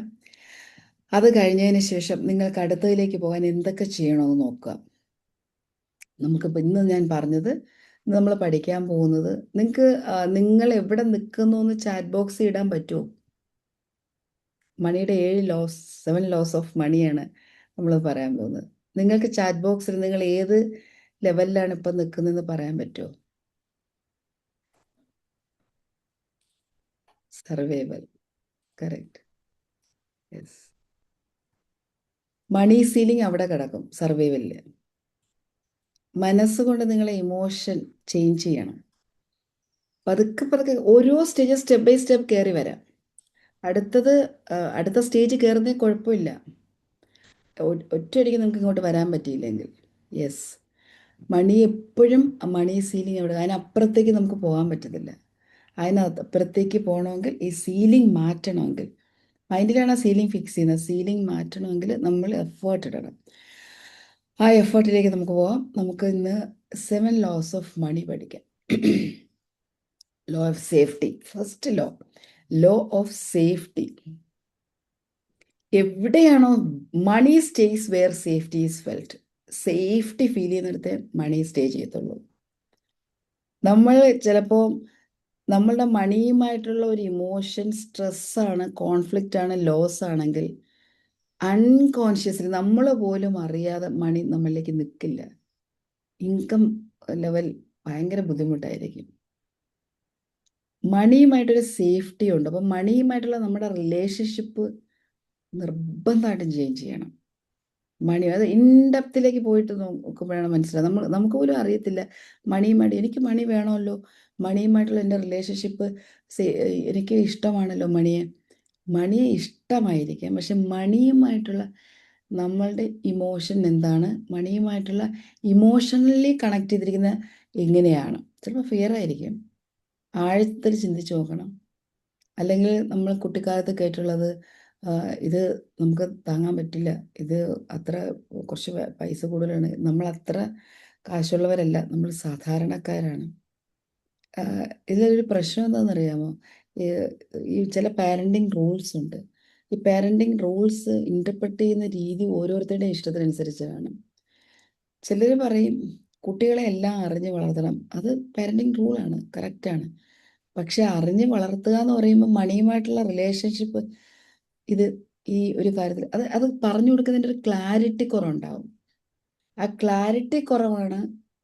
അത് കഴിഞ്ഞതിന് ശേഷം നിങ്ങൾക്ക് അടുത്തതിലേക്ക് പോകാൻ എന്തൊക്കെ ചെയ്യണമെന്ന് നോക്കുക. നമുക്കിപ്പോൾ ഇന്ന് ഞാൻ പറഞ്ഞത്, നമ്മൾ പഠിക്കാൻ പോകുന്നത്, നിങ്ങൾ എവിടെ നിൽക്കുന്നു എന്ന് ചാറ്റ് ബോക്സിൽ ഇടാൻ പറ്റുമോ? മണിയുടെ 7 ലോസ് ഓഫ് മണിയാണ് നമ്മൾ പറയാൻ പോകുന്നത്. നിങ്ങൾക്ക് ചാറ്റ് ബോക്സിൽ നിങ്ങൾ ഏത് ലെവലിലാണ് ഇപ്പം നിൽക്കുന്നതെന്ന് പറയാൻ പറ്റുമോ? Survival, correct, yes. Money ceiling അവിടെ കിടക്കും സർവൈവലിൽ. മനസ്സുകൊണ്ട് നിങ്ങളെ ഇമോഷൻ ചേഞ്ച് ചെയ്യണം. പതുക്കെ ഓരോ സ്റ്റേജ് സ്റ്റെപ്പ് ബൈ സ്റ്റെപ്പ് കയറി വരാം. അടുത്ത സ്റ്റേജ് കയറുന്നേ കുഴപ്പമില്ല, ഒറ്റയടിക്ക് നിങ്ങൾക്ക് ഇങ്ങോട്ട് വരാൻ പറ്റിയില്ലെങ്കിൽ. യെസ്, മണി എപ്പോഴും മണി സീലിംഗ് അവിടെ, അതിനപ്പുറത്തേക്ക് നമുക്ക് പോകാൻ പറ്റത്തില്ല. അതിനപ്പുറത്തേക്ക് പോകണമെങ്കിൽ, ഈ സീലിംഗ് മാറ്റണമെങ്കിൽ, മൈൻഡിലാണ് ആ സീലിംഗ് ഫിക്സ് ചെയ്യുന്നത്, സീലിംഗ് മാറ്റണമെങ്കിൽ നമ്മൾ എഫേർട്ട് ഇടണം. ആ എഫേർട്ടിലേക്ക് നമുക്ക് പോകാം. നമുക്ക് ഇന്ന് 7 ലോസ് ഓഫ് മണി പഠിക്കാം. Law of safety. First law of safety. എവിടെയാണോ money stays where safety is felt. Safety feel ചെയ്യുന്നിടത്ത് മണി സ്റ്റേ ചെയ്യത്തുള്ളൂ. നമ്മൾ ചിലപ്പോൾ നമ്മളുടെ മണിയുമായിട്ടുള്ള ഒരു ഇമോഷൻ സ്ട്രെസ്സാണ്, കോൺഫ്ലിക്റ്റ് ആണ്, ലോസ് ആണെങ്കിൽ അൺകോൺഷ്യസ്ലി നമ്മൾ പോലും അറിയാതെ മണി നമ്മളിലേക്ക് നിൽക്കില്ല. ഇൻകം ലെവൽ ഭയങ്കര ബുദ്ധിമുട്ടായിരിക്കും. മണിയുമായിട്ടൊരു സേഫ്റ്റി ഉണ്ട്. അപ്പം മണിയുമായിട്ടുള്ള നമ്മുടെ റിലേഷൻഷിപ്പ് നിർബന്ധമായിട്ടും ചേഞ്ച് ചെയ്യണം. മണി അത് ഇൻഡെപ്തിലേക്ക് പോയിട്ട് നോക്കുമ്പോഴാണ് മനസ്സിലാവുക. നമുക്ക് പോലും അറിയത്തില്ല മണിയുമായിട്ട്, എനിക്ക് മണി വേണമല്ലോ, മണിയുമായിട്ടുള്ള എൻ്റെ റിലേഷൻഷിപ്പ് എനിക്ക് ഇഷ്ടമാണല്ലോ മണിയെ ഇഷ്ടമായിരിക്കാം, പക്ഷെ മണിയുമായിട്ടുള്ള നമ്മളുടെ ഇമോഷൻ എന്താണ്, മണിയുമായിട്ടുള്ള ഇമോഷണലി കണക്ട് ചെയ്തിരിക്കുന്ന എങ്ങനെയാണ്. ചിലപ്പോൾ ഫിയർ ആയിരിക്കും, ആഴത്തിൽ ചിന്തിച്ച് നോക്കണം. അല്ലെങ്കിൽ നമ്മൾ കുട്ടിക്കാലത്ത് കേട്ടുള്ളത് ഇത് നമുക്ക് താങ്ങാൻ പറ്റില്ല, ഇത് അത്ര കുറച്ച് പൈസ കൂടുതലാണ്, നമ്മൾ അത്ര കാശുള്ളവരല്ല, നമ്മൾ സാധാരണക്കാരാണ്. ഇതിലൊരു പ്രശ്നം എന്താണെന്നറിയാമോ? ഈ ഈ ചില പാരൻറ്റിങ് റൂൾസ് ഉണ്ട്. ഈ പാരൻറ്റിങ് റൂൾസ് ഇൻ്റർപ്രറ്റ് ചെയ്യുന്ന രീതി ഓരോരുത്തരുടെ ഇഷ്ടത്തിനനുസരിച്ചാണ്. ചിലർ പറയും കുട്ടികളെ എല്ലാം അറിഞ്ഞ് വളർത്തണം, അത് പാരൻറ്റിങ് റൂളാണ്, കറക്റ്റാണ്. പക്ഷെ അറിഞ്ഞ് വളർത്തുക എന്ന് പറയുമ്പോൾ മണിയുമായിട്ടുള്ള റിലേഷൻഷിപ്പ്, ഇത് ഈ ഒരു കാര്യത്തിൽ അത് പറഞ്ഞു കൊടുക്കുന്നതിൻ്റെ ഒരു ക്ലാരിറ്റി കുറവുണ്ടാവും. ആ ക്ലാരിറ്റി കുറവാണ്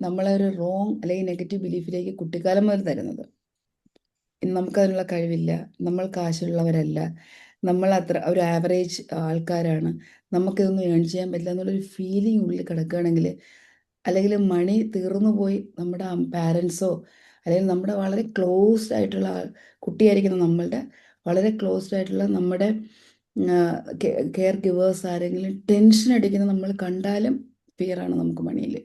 നമ്മളെ ഒരു റോങ് അല്ലെങ്കിൽ നെഗറ്റീവ് ബിലീഫിലേക്ക് കുട്ടിക്കാലം മുതൽ തരുന്നത്. നമുക്കതിനുള്ള കഴിവില്ല, നമ്മൾ കാശുള്ളവരല്ല, നമ്മൾ അത്ര ഒരു ആവറേജ് ആൾക്കാരാണ്, നമുക്കിതൊന്നും ഏൺ ചെയ്യാൻ പറ്റില്ല എന്നുള്ളൊരു ഫീലിംഗ് ഉള്ളിൽ കിടക്കുകയാണെങ്കിൽ, അല്ലെങ്കിൽ മണി തീർന്നു പോയി നമ്മുടെ പാരൻസോ അല്ലെങ്കിൽ നമ്മുടെ വളരെ ക്ലോസ്ഡ് ആയിട്ടുള്ള കുട്ടിയായിരിക്കുന്ന നമ്മളുടെ വളരെ ക്ലോസ്ഡ് ആയിട്ടുള്ള നമ്മുടെ കെയർ ഗിവേഴ്സ് ആരെങ്കിലും ടെൻഷൻ അടിക്കുന്നത് നമ്മൾ കണ്ടാലും ഫിയറാണ് നമുക്ക് മണിയിൽ.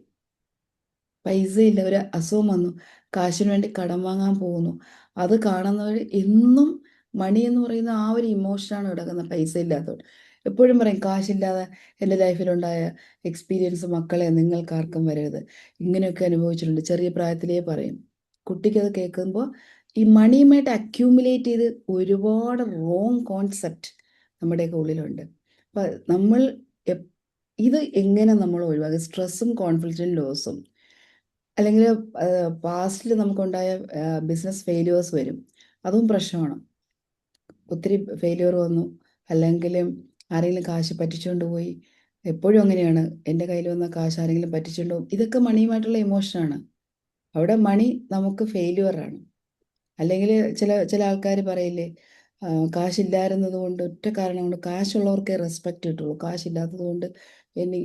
പൈസയില്ല, ഒരു അസുഖം വന്നു, കാശിന് വേണ്ടി കടം വാങ്ങാൻ പോകുന്നു, അത് കാണുന്നവർ എന്നും മണി എന്ന് പറയുന്ന ആ ഒരു ഇമോഷനാണ് കിടക്കുന്നത്. പൈസ ഇല്ലാത്തവർ എപ്പോഴും പറയും കാശില്ലാതെ എൻ്റെ ലൈഫിലുണ്ടായ എക്സ്പീരിയൻസ് മക്കളെ നിങ്ങൾക്കാർക്കും വരരുത്, ഇങ്ങനെയൊക്കെ അനുഭവിച്ചിട്ടുണ്ട്, ചെറിയ പ്രായത്തിലേ പറയും. കുട്ടിക്കത് കേൾക്കുമ്പോൾ ഈ മണിയുമായിട്ട് അക്യൂമുലേറ്റ് ചെയ്ത് ഒരുപാട് റോങ് കോൺസെപ്റ്റ് നമ്മുടെയൊക്കെ ഉള്ളിലുണ്ട്. അപ്പം നമ്മൾ ഇത് എങ്ങനെ നമ്മൾ ഒഴിവാക്കും? സ്ട്രെസ്സും കോൺഫിഡൻസും ലോസും, അല്ലെങ്കിൽ പാസ്റ്റിൽ നമുക്കുണ്ടായ ബിസിനസ് ഫെയിലിയേഴ്സ് വരും, അതും പ്രശ്നമാണ്. ഒത്തിരി ഫെയിലിയർ വന്നു, അല്ലെങ്കിൽ ആരെങ്കിലും കാശ് പറ്റിച്ചുകൊണ്ട് പോയി, എപ്പോഴും അങ്ങനെയാണ്, എൻ്റെ കയ്യിൽ വന്ന കാശ് ആരെങ്കിലും പറ്റിച്ചുകൊണ്ട് പോകും, ഇതൊക്കെ മണിയുമായിട്ടുള്ള ഇമോഷനാണ്. അവിടെ മണി നമുക്ക് ഫെയിലിയറാണ്. അല്ലെങ്കിൽ ചില ആൾക്കാർ പറയില്ലേ, കാശില്ലായിരുന്നത് കൊണ്ട്, ഒറ്റ കാരണം കൊണ്ട്, കാശുള്ളവർക്കേ റെസ്പെക്റ്റ് കിട്ടുള്ളൂ, കാശില്ലാത്തത് കൊണ്ട്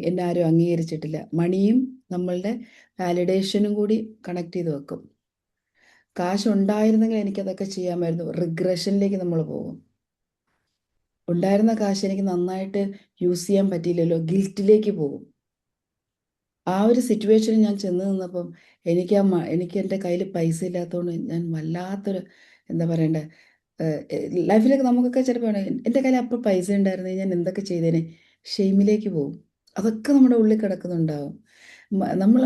എന്നെ ആരും അംഗീകരിച്ചിട്ടില്ല. മണിയും നമ്മളുടെ വാലിഡേഷനും കൂടി കണക്ട് ചെയ്ത് വെക്കും. കാശുണ്ടായിരുന്നെങ്കിൽ എനിക്കതൊക്കെ ചെയ്യാമായിരുന്നു, റിഗ്രഷനിലേക്ക് നമ്മൾ പോകും. ഉണ്ടായിരുന്ന കാശ് എനിക്ക് നന്നായിട്ട് യൂസ് ചെയ്യാൻ പറ്റിയില്ലല്ലോ, ഗിൽറ്റിലേക്ക് പോകും. ആ ഒരു സിറ്റുവേഷനിൽ ഞാൻ ചെന്ന് നിന്നപ്പം എനിക്ക് എൻ്റെ കയ്യിൽ പൈസ ഇല്ലാത്തതുകൊണ്ട് ഞാൻ വല്ലാത്തൊരു, എന്താ പറയണ്ടേ, ലൈഫിലൊക്കെ നമുക്കൊക്കെ ചിലപ്പോൾ എൻ്റെ കയ്യിൽ അപ്പോൾ പൈസ ഉണ്ടായിരുന്നു ഞാൻ എന്തൊക്കെ ചെയ്തേനെ, ഷെയിമിലേക്ക് പോകും. അതൊക്കെ നമ്മുടെ ഉള്ളിൽ കിടക്കുന്നുണ്ടാവും. നമ്മൾ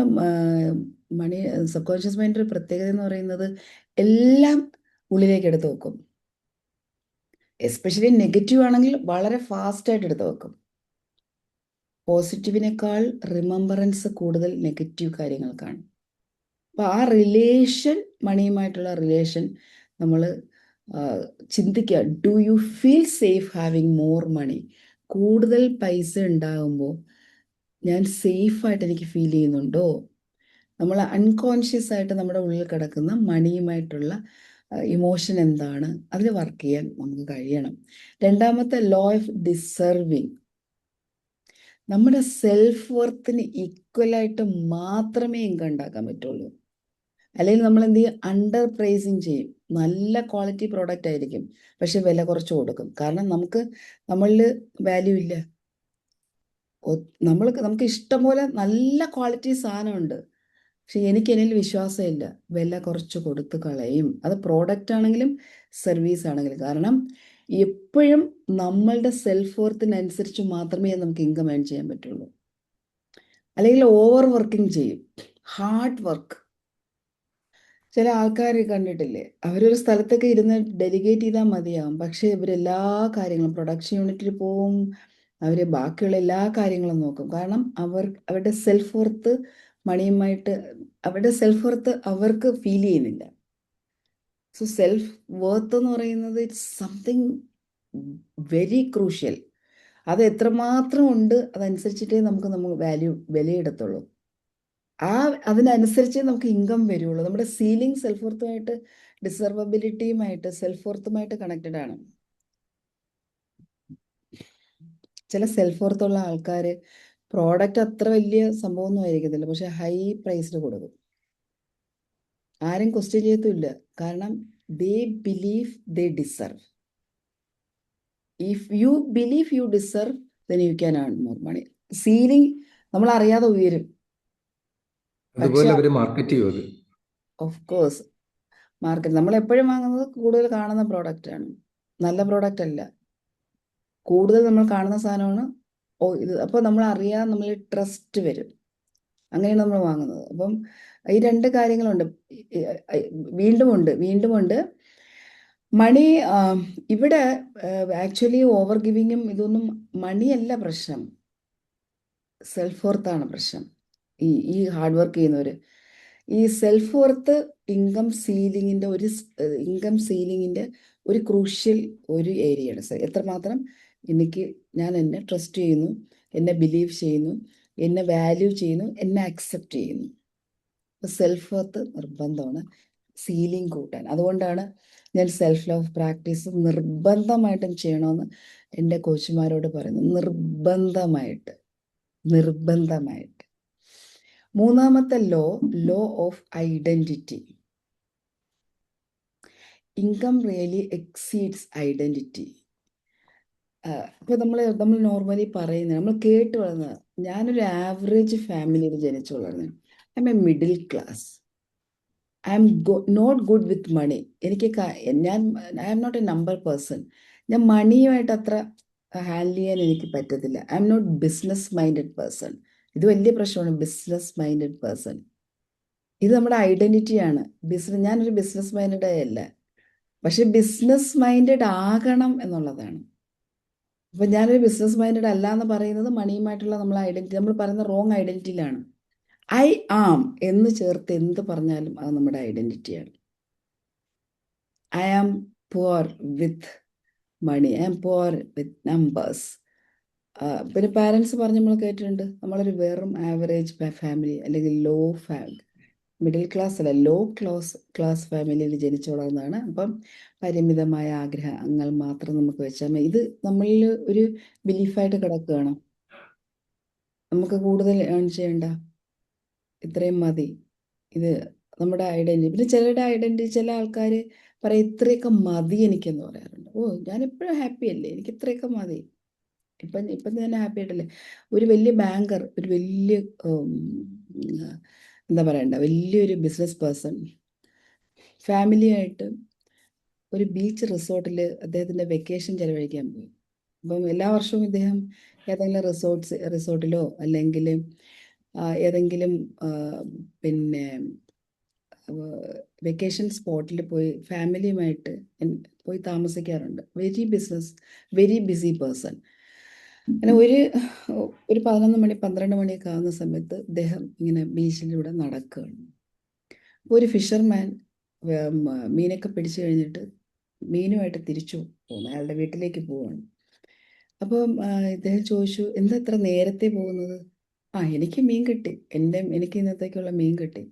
മണി സബ് കോൺഷ്യസ് മൈൻഡിൻ്റെ പ്രത്യേകത എന്ന് പറയുന്നത് എല്ലാം ഉള്ളിലേക്ക് എടുത്ത് വെക്കും. എസ്പെഷ്യലി നെഗറ്റീവ് ആണെങ്കിൽ വളരെ ഫാസ്റ്റായിട്ട് എടുത്ത് വെക്കും. പോസിറ്റീവിനേക്കാൾ റിമംബറൻസ് കൂടുതൽ നെഗറ്റീവ് കാര്യങ്ങൾക്കാണ്. അപ്പോൾ ആ റിലേഷൻ, മണിയുമായിട്ടുള്ള റിലേഷൻ നമ്മൾ ചിന്തിക്കുക, do you feel safe having more money? കൂടുതൽ പൈസ ഉണ്ടാകുമ്പോൾ ഞാൻ സേഫായിട്ട് എനിക്ക് ഫീൽ ചെയ്യുന്നുണ്ടോ? നമ്മൾ അൺകോൺഷ്യസ് ആയിട്ട് നമ്മുടെ ഉള്ളിൽ കിടക്കുന്ന മണിയുമായിട്ടുള്ള ഇമോഷൻ എന്താണ്, അതിൽ വർക്ക് ചെയ്യാൻ നമുക്ക് കഴിയണം. രണ്ടാമത്തെ ലോ ഓഫ് ഡിസർവിങ്. നമ്മുടെ സെൽഫ് വർത്തിന് ഈക്വലായിട്ട് മാത്രമേ ഇൻകം ഉണ്ടാക്കാൻ പറ്റുള്ളൂ. അല്ലെങ്കിൽ നമ്മൾ എന്ത് ചെയ്യും, അണ്ടർ പ്രൈസിങ് ചെയ്യും. നല്ല ക്വാളിറ്റി പ്രോഡക്റ്റ് ആയിരിക്കും, പക്ഷെ വില കുറച്ച് കൊടുക്കും. കാരണം നമ്മളിൽ വാല്യൂ ഇല്ല. നമുക്ക് ഇഷ്ടം പോലെ നല്ല ക്വാളിറ്റി സാധനമുണ്ട്, പക്ഷെ എന്നിൽ വിശ്വാസമില്ല, വില കുറച്ച് കൊടുത്ത് കളയും. അത് പ്രോഡക്റ്റ് ആണെങ്കിലും സർവീസ് ആണെങ്കിലും. കാരണം എപ്പോഴും നമ്മളുടെ സെൽഫ് വർത്തിനനുസരിച്ച് മാത്രമേ നമുക്ക് ഇൻകം ഏൺ ചെയ്യാൻ പറ്റുള്ളൂ. അല്ലെങ്കിൽ ഓവർ വർക്കിംഗ് ചെയ്യും, ഹാർഡ് വർക്ക്. ചില ആൾക്കാർ കണ്ടിട്ടില്ലേ, അവരൊരു സ്ഥലത്തൊക്കെ ഇരുന്ന് ഡെലിഗേറ്റ് ചെയ്താൽ മതിയാവും, പക്ഷേ ഇവരെല്ലാ കാര്യങ്ങളും പ്രൊഡക്ഷൻ യൂണിറ്റിൽ പോവും, അവർ ബാക്കിയുള്ള എല്ലാ കാര്യങ്ങളും നോക്കും. കാരണം അവരുടെ സെൽഫ് വർത്ത് മണിയുമായിട്ട്, അവരുടെ സെൽഫ് വർത്ത് അവർക്ക് ഫീൽ ചെയ്യുന്നില്ല. സോ സെൽഫ് വർത്ത് എന്ന് പറയുന്നത് ഇറ്റ്സ് സംതിങ് വെരി ക്രൂഷ്യൽ. അത് എത്രമാത്രം ഉണ്ട് അതനുസരിച്ചിട്ടേ നമുക്ക് വിലയിടത്തുള്ളൂ. അതിനനുസരിച്ച് നമുക്ക് ഇൻകം വരുള്ളൂ. നമ്മുടെ സീലിംഗ് സെൽഫ് വർത്തുമായിട്ട്, ഡിസർവബിലിറ്റിയുമായിട്ട്, സെൽഫ് വർത്തുമായിട്ട് കണക്റ്റഡ് ആണ്. ചില സെൽഫ് വർത്തുള്ള ആൾക്കാർ പ്രോഡക്റ്റ് അത്ര വലിയ സംഭവമൊന്നും ആയിരിക്കത്തില്ല, പക്ഷെ ഹൈ പ്രൈസിൽ കൊടുക്കും. ആരും ക്വസ്റ്റ്യൻ ചെയ്യത്തുമില്ല, കാരണം they believe they deserve. If you believe you deserve, then you can earn more money. Ceiling നമ്മൾ അറിയാതെ ഉയരും. അതുപോലെ അവർ മാർക്കറ്റ് ചെയ്യും അത്. ഓഫ് കോഴ്സ് മാർക്കറ്റ് നമ്മൾ എപ്പോഴും വാങ്ങുന്നത് കൂടുതൽ കാണുന്ന പ്രോഡക്റ്റാണ്, നല്ല പ്രോഡക്റ്റ് അല്ല. കൂടുതൽ നമ്മൾ കാണുന്ന സാധനമാണ്. ഓ ഇത് അപ്പോൾ നമ്മൾ അറിയാതെ നമ്മൾ ട്രസ്റ്റ് വരും. അങ്ങനെയാണ് നമ്മൾ വാങ്ങുന്നത്. അപ്പം ഈ രണ്ട് കാര്യങ്ങളുണ്ട്. വീണ്ടുമുണ്ട് മണി. ഇവിടെ ആക്ച്വലി ഓവർ ഗിവിങ്ങും ഇതൊന്നും മണിയല്ല പ്രശ്നം, സെൽഫ് വർത്താണ് പ്രശ്നം. ഈ ഹാർഡ് വർക്ക് ചെയ്യുന്നവർ ഈ സെൽഫ് വർത്ത് ഇൻകം സീലിങ്ങിൻ്റെ ഒരു ക്രൂഷ്യൽ ഒരു ഏരിയയാണ്. എത്രമാത്രം ഞാൻ എന്നെ ട്രസ്റ്റ് ചെയ്യുന്നു, എന്നെ ബിലീവ് ചെയ്യുന്നു, എന്നെ വാല്യൂ ചെയ്യുന്നു, എന്നെ അക്സെപ്റ്റ് ചെയ്യുന്നു. സെൽഫ് വർത്ത് നിർബന്ധമാണ് സീലിംഗ് കൂട്ടാൻ. അതുകൊണ്ടാണ് ഞാൻ സെൽഫ് ലവ് പ്രാക്ടീസ് നിർബന്ധമായിട്ടും ചെയ്യണമെന്ന് എൻ്റെ കോച്ചുമാരോട് പറയുന്നു. നിർബന്ധമായിട്ട്. മൂന്നാമത്തെ law of identity. Income really exceeds identity. ഇപ്പോൾ നമ്മൾ നോർമലി പറയുന്നത്, നമ്മൾ കേട്ട് വളർന്നത്, ഞാനൊരു ആവറേജ് ഫാമിലിയിൽ ജനിച്ചു വളർന്നത്. I'm a middle class. I M not good with money. I am not a number person. ഞാൻ മണിയുമായിട്ട് അത്ര ഹാൻഡിൽ ചെയ്യാൻ എനിക്ക് പറ്റത്തില്ല. I M not business minded person. ഇത് വലിയ പ്രശ്നമാണ്, ബിസിനസ് മൈൻഡഡ് പേഴ്സൺ. ഇത് നമ്മുടെ ഐഡന്റിറ്റിയാണ്. ഞാനൊരു ബിസിനസ് മൈൻഡഡ് അല്ല, പക്ഷെ ബിസിനസ് മൈൻഡഡ് ആകണം എന്നുള്ളതാണ്. അപ്പം ഞാനൊരു ബിസിനസ് മൈൻഡഡ് അല്ല എന്ന് പറയുന്നത് മണിയുമായിട്ടുള്ള നമ്മളെ ഐഡന്റിറ്റി, നമ്മൾ പറയുന്ന റോങ് ഐഡന്റിറ്റിയിലാണ്. ഐ ആം എന്ന് ചേർത്ത് എന്ത് പറഞ്ഞാലും അത് നമ്മുടെ ഐഡന്റിറ്റിയാണ്. I am poor with money, I am poor with numbers. പിന്നെ പാരൻസ് പറഞ്ഞ് നമ്മൾ കേട്ടിട്ടുണ്ട്, നമ്മളൊരു വെറും ആവറേജ് ഫാമിലി അല്ലെങ്കിൽ മിഡിൽ ക്ലാസ് അല്ല, ലോ ക്ലാസ് ഫാമിലിയിൽ ജനിച്ചു വളർന്നതാണ്. അപ്പം പരിമിതമായ ആഗ്രഹങ്ങൾ മാത്രം നമുക്ക് വെച്ചാൽ മതി. ഇത് നമ്മളിൽ ഒരു ബിലീഫായിട്ട് കിടക്കുകയാണ്. നമുക്ക് കൂടുതൽ ഏൺ ചെയ്യണ്ട, ഇത്രയും മതി, ഇത് നമ്മുടെ ഐഡന്റിറ്റി. പിന്നെ ചിലരുടെ ഐഡന്റിറ്റി, ചില ആൾക്കാർ പറയും ഇത്രയൊക്കെ മതി എനിക്കെന്ന് പറയാറുണ്ട്. ഓ ഞാനെപ്പോഴും ഹാപ്പി അല്ലേ, എനിക്ക് ഇത്രയൊക്കെ മതി. ഇപ്പം തന്നെ ഹാപ്പി ആയിട്ടല്ലേ. ഒരു വലിയ ബാങ്കർ, ഒരു വലിയ എന്താ പറയണ്ട, വലിയൊരു ബിസിനസ് പേഴ്സൺ ഫാമിലിയായിട്ട് ഒരു ബീച്ച് റിസോർട്ടിൽ അദ്ദേഹത്തിൻ്റെ വെക്കേഷൻ ചെലവഴിക്കാൻ പോയി. അപ്പം എല്ലാ വർഷവും ഇദ്ദേഹം ഏതെങ്കിലും റിസോർട്ടിലോ അല്ലെങ്കിൽ ഏതെങ്കിലും പിന്നെ വെക്കേഷൻ സ്പോട്ടിൽ പോയി ഫാമിലിയുമായിട്ട് പോയി താമസിക്കാറുണ്ട്. Very busy person. അങ്ങനെ ഒരു 11 മണി 12 മണിയൊക്കെ ആകുന്ന സമയത്ത് ഇദ്ദേഹം ഇങ്ങനെ ബീച്ചിലൂടെ നടക്കുകയാണ്. ഒരു ഫിഷർമാൻ മീനൊക്കെ പിടിച്ചു കഴിഞ്ഞിട്ട് മീനുമായിട്ട് തിരിച്ചു പോകുന്നു, അയാളുടെ വീട്ടിലേക്ക് പോവുകയാണ്. അപ്പം ഇദ്ദേഹം ചോദിച്ചു, എന്താ ഇത്ര നേരത്തെ പോകുന്നത്? എനിക്ക് മീൻ കിട്ടി, എനിക്ക് ഇന്നത്തേക്കുള്ള മീൻ കിട്ടി,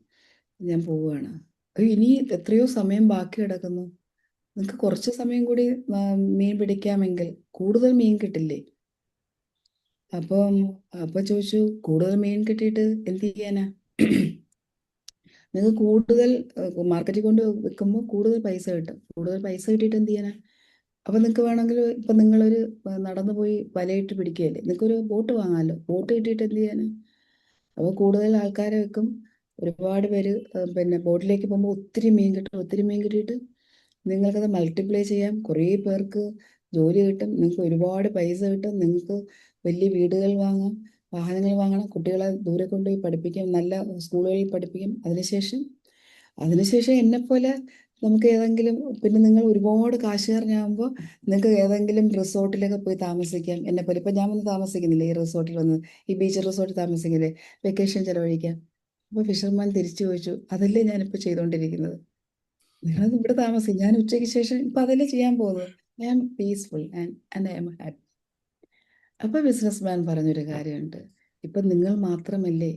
ഞാൻ പോവുകയാണ്. ഇനി എത്രയോ സമയം ബാക്കി കിടക്കുന്നു, നിങ്ങൾക്ക് കുറച്ച് സമയം കൂടി മീൻ പിടിക്കാമെങ്കിൽ കൂടുതൽ മീൻ കിട്ടില്ലേ? അപ്പോൾ ചോദിച്ചു, കൂടുതൽ മീൻ കിട്ടിയിട്ട് എന്ത് ചെയ്യാനാ? നിങ്ങൾക്ക് കൂടുതൽ മാർക്കറ്റിൽ കൊണ്ട് വിൽക്കുമ്പോൾ കൂടുതൽ പൈസ കിട്ടും. കൂടുതൽ പൈസ കിട്ടിയിട്ട് എന്ത് ചെയ്യാനാ? അപ്പം നിങ്ങൾക്ക് വേണമെങ്കിൽ ഇപ്പം നിങ്ങളൊരു നടന്നു പോയി വലയിട്ട് പിടിക്കുകയല്ലേ, നിങ്ങൾക്കൊരു ബോട്ട് വാങ്ങാമല്ലോ. ബോട്ട് കിട്ടിയിട്ട് എന്ത് ചെയ്യാനാ? അപ്പോൾ കൂടുതൽ ആൾക്കാരെ വെക്കും, ഒരുപാട് പേര് പിന്നെ ബോട്ടിലേക്ക് പോകുമ്പോൾ ഒത്തിരി മീൻ കിട്ടും. ഒത്തിരി മീൻ കിട്ടിയിട്ട് നിങ്ങൾക്കത് മൾട്ടിപ്ലൈ ചെയ്യാം, കുറേ പേർക്ക് ജോലി കിട്ടും, നിങ്ങൾക്ക് ഒരുപാട് പൈസ കിട്ടും, നിങ്ങൾക്ക് വലിയ വീടുകൾ വാങ്ങാം, വാഹനങ്ങൾ വാങ്ങണം, കുട്ടികളെ ദൂരെ കൊണ്ടുപോയി പഠിപ്പിക്കാം, നല്ല സ്കൂളുകളിൽ പഠിപ്പിക്കും. അതിനുശേഷം എന്നെപ്പോലെ നമുക്ക് ഏതെങ്കിലും, പിന്നെ നിങ്ങൾ ഒരുപാട് കാശുകാരനാകുമ്പോൾ നിങ്ങൾക്ക് ഏതെങ്കിലും റിസോർട്ടിലൊക്കെ പോയി താമസിക്കാം. എന്നെപ്പോലെ ഇപ്പം ഞാൻ വന്ന് താമസിക്കുന്നില്ലേ, ഈ റിസോർട്ടിൽ വന്ന്, ഈ ബീച്ച് റിസോർട്ടിൽ താമസിക്കില്ലേ, വെക്കേഷൻ ചിലവഴിക്കാം. അപ്പോൾ ഫിഷർമാൻ തിരിച്ചു ചോദിച്ചു, അതല്ലേ ഞാനിപ്പോൾ ചെയ്തുകൊണ്ടിരിക്കുന്നത്? നിങ്ങളത് ഇവിടെ താമസിക്കും, ഞാൻ ഉച്ചയ്ക്ക് ശേഷം ഇപ്പം അതല്ലേ ചെയ്യാൻ പോകുന്നത്. I am peaceful and I am happy. അപ്പോൾ ബിസിനസ്മാൻ പറഞ്ഞൊരു കാര്യമുണ്ട്, ഇപ്പം നിങ്ങൾ മാത്രമല്ലേ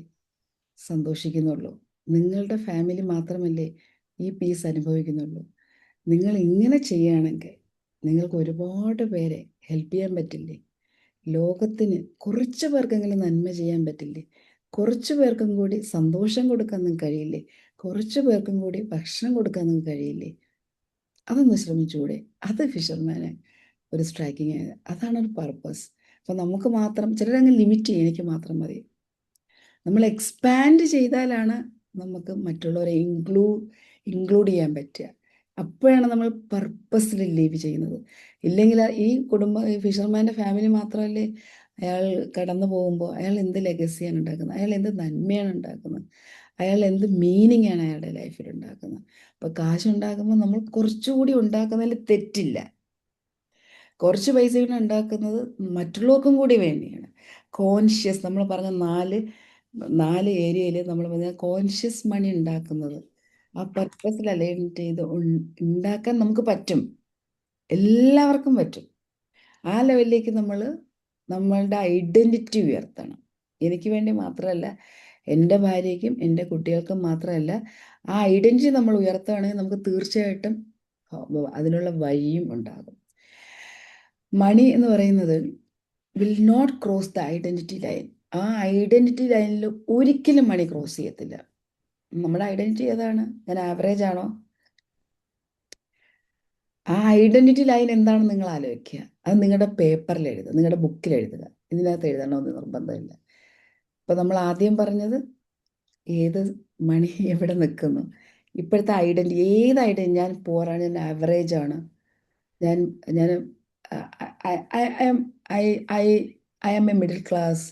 സന്തോഷിക്കുന്നുള്ളൂ, നിങ്ങളുടെ ഫാമിലി മാത്രമല്ലേ ഈ പീസ് അനുഭവിക്കുന്നുള്ളൂ. നിങ്ങൾ ഇങ്ങനെ ചെയ്യുകയാണെങ്കിൽ നിങ്ങൾക്ക് ഒരുപാട് പേരെ ഹെൽപ്പ് ചെയ്യാൻ പറ്റില്ലേ? ലോകത്തിന് കുറച്ച് പേർക്കെങ്കിലും നന്മ ചെയ്യാൻ പറ്റില്ലേ? കുറച്ച് പേർക്കും കൂടി സന്തോഷം കൊടുക്കാൻ നിങ്ങൾക്ക് കഴിയില്ലേ? കുറച്ച് പേർക്കും കൂടി ഭക്ഷണം കൊടുക്കാൻ നിങ്ങൾക്ക് കഴിയില്ലേ? അതൊന്ന് ശ്രമിച്ചുകൂടെ? അത് ഫിഷർമാനെ ഒരു സ്ട്രൈക്കിങ് ആയത്. അതാണ് ഒരു പർപ്പസ്. അപ്പം നമുക്ക് മാത്രം, ചിലരങ്ങ് ലിമിറ്റ് ചെയ്യും, എനിക്ക് മാത്രം മതി. നമ്മൾ എക്സ്പാൻഡ് ചെയ്താലാണ് നമുക്ക് മറ്റുള്ളവരെ ഇൻക്ലൂഡ് ചെയ്യാൻ പറ്റുക. അപ്പോഴാണ് നമ്മൾ പർപ്പസ്ലി ലീവ് ചെയ്യുന്നത്. ഇല്ലെങ്കിൽ ഈ ഈ ഫിഷർമാൻ്റെ ഫാമിലി മാത്രമല്ലേ അയാൾ കടന്നു പോകുമ്പോൾ അയാൾ എന്ത് ലെഗസിയാണ് ഉണ്ടാക്കുന്നത്, അയാൾ എന്ത് നന്മയാണ് ഉണ്ടാക്കുന്നത്, അയാൾ എന്ത് മീനിങ് ആണ് അയാളുടെ ലൈഫിൽ ഉണ്ടാക്കുന്നത്. അപ്പോൾ കാശുണ്ടാക്കുമ്പോൾ നമ്മൾ കുറച്ചുകൂടി ഉണ്ടാക്കുന്നതിൽ തെറ്റില്ല. കുറച്ച് പൈസ കൂടി ഉണ്ടാക്കുന്നത് മറ്റുള്ളവർക്കും കൂടി വേണ്ടിയാണ്. കോൺഷ്യസ്, നമ്മൾ പറഞ്ഞ നാല് ഏരിയയിൽ നമ്മൾ പറഞ്ഞ കോൺഷ്യസ് മണി ഉണ്ടാക്കുന്നത് ആ പർപ്പസിൽ അലൈൻ ചെയ്ത് ഉണ്ടാക്കാൻ നമുക്ക് പറ്റും, എല്ലാവർക്കും പറ്റും. ആ ലെവലിലേക്ക് നമ്മൾ നമ്മളുടെ ഐഡൻറ്റിറ്റി ഉയർത്തണം. എനിക്ക് വേണ്ടി മാത്രമല്ല, എൻ്റെ ഭാര്യയ്ക്കും എൻ്റെ കുട്ടികൾക്കും മാത്രമല്ല, ആ ഐഡൻറ്റിറ്റി നമ്മൾ ഉയർത്തുകയാണെങ്കിൽ നമുക്ക് തീർച്ചയായിട്ടും അതിനുള്ള വഴിയും ഉണ്ടാകും. മണി എന്ന് പറയുന്നത് will not cross the identity line. ആ ഐഡൻറ്റിറ്റി ലൈനിൽ ഒരിക്കലും മണി ക്രോസ് ചെയ്യത്തില്ല. നമ്മുടെ ഐഡൻറ്റിറ്റി ഏതാണ്? ഞാൻ ആവറേജ് ആണോ? ആ ഐഡൻറ്റിറ്റി ലൈൻ എന്താണെന്ന് നിങ്ങൾ ആലോചിക്കുക. അത് നിങ്ങളുടെ പേപ്പറിൽ എഴുതുക, നിങ്ങളുടെ ബുക്കിൽ എഴുതുക. ഇതിനകത്ത് എഴുതണമെന്ന് നിർബന്ധമില്ല. ഇപ്പം നമ്മൾ ആദ്യം പറഞ്ഞത് ഏത് മണി എവിടെ നിൽക്കുന്നു, ഇപ്പോഴത്തെ ഐഡൻറ്റിറ്റി ഏത് ഐഡൻറ്റി, ഞാൻ പോറാണ്, ഞാൻ ആവറേജ് ആണ്, ഞാൻ ഞാൻ I am a middle class,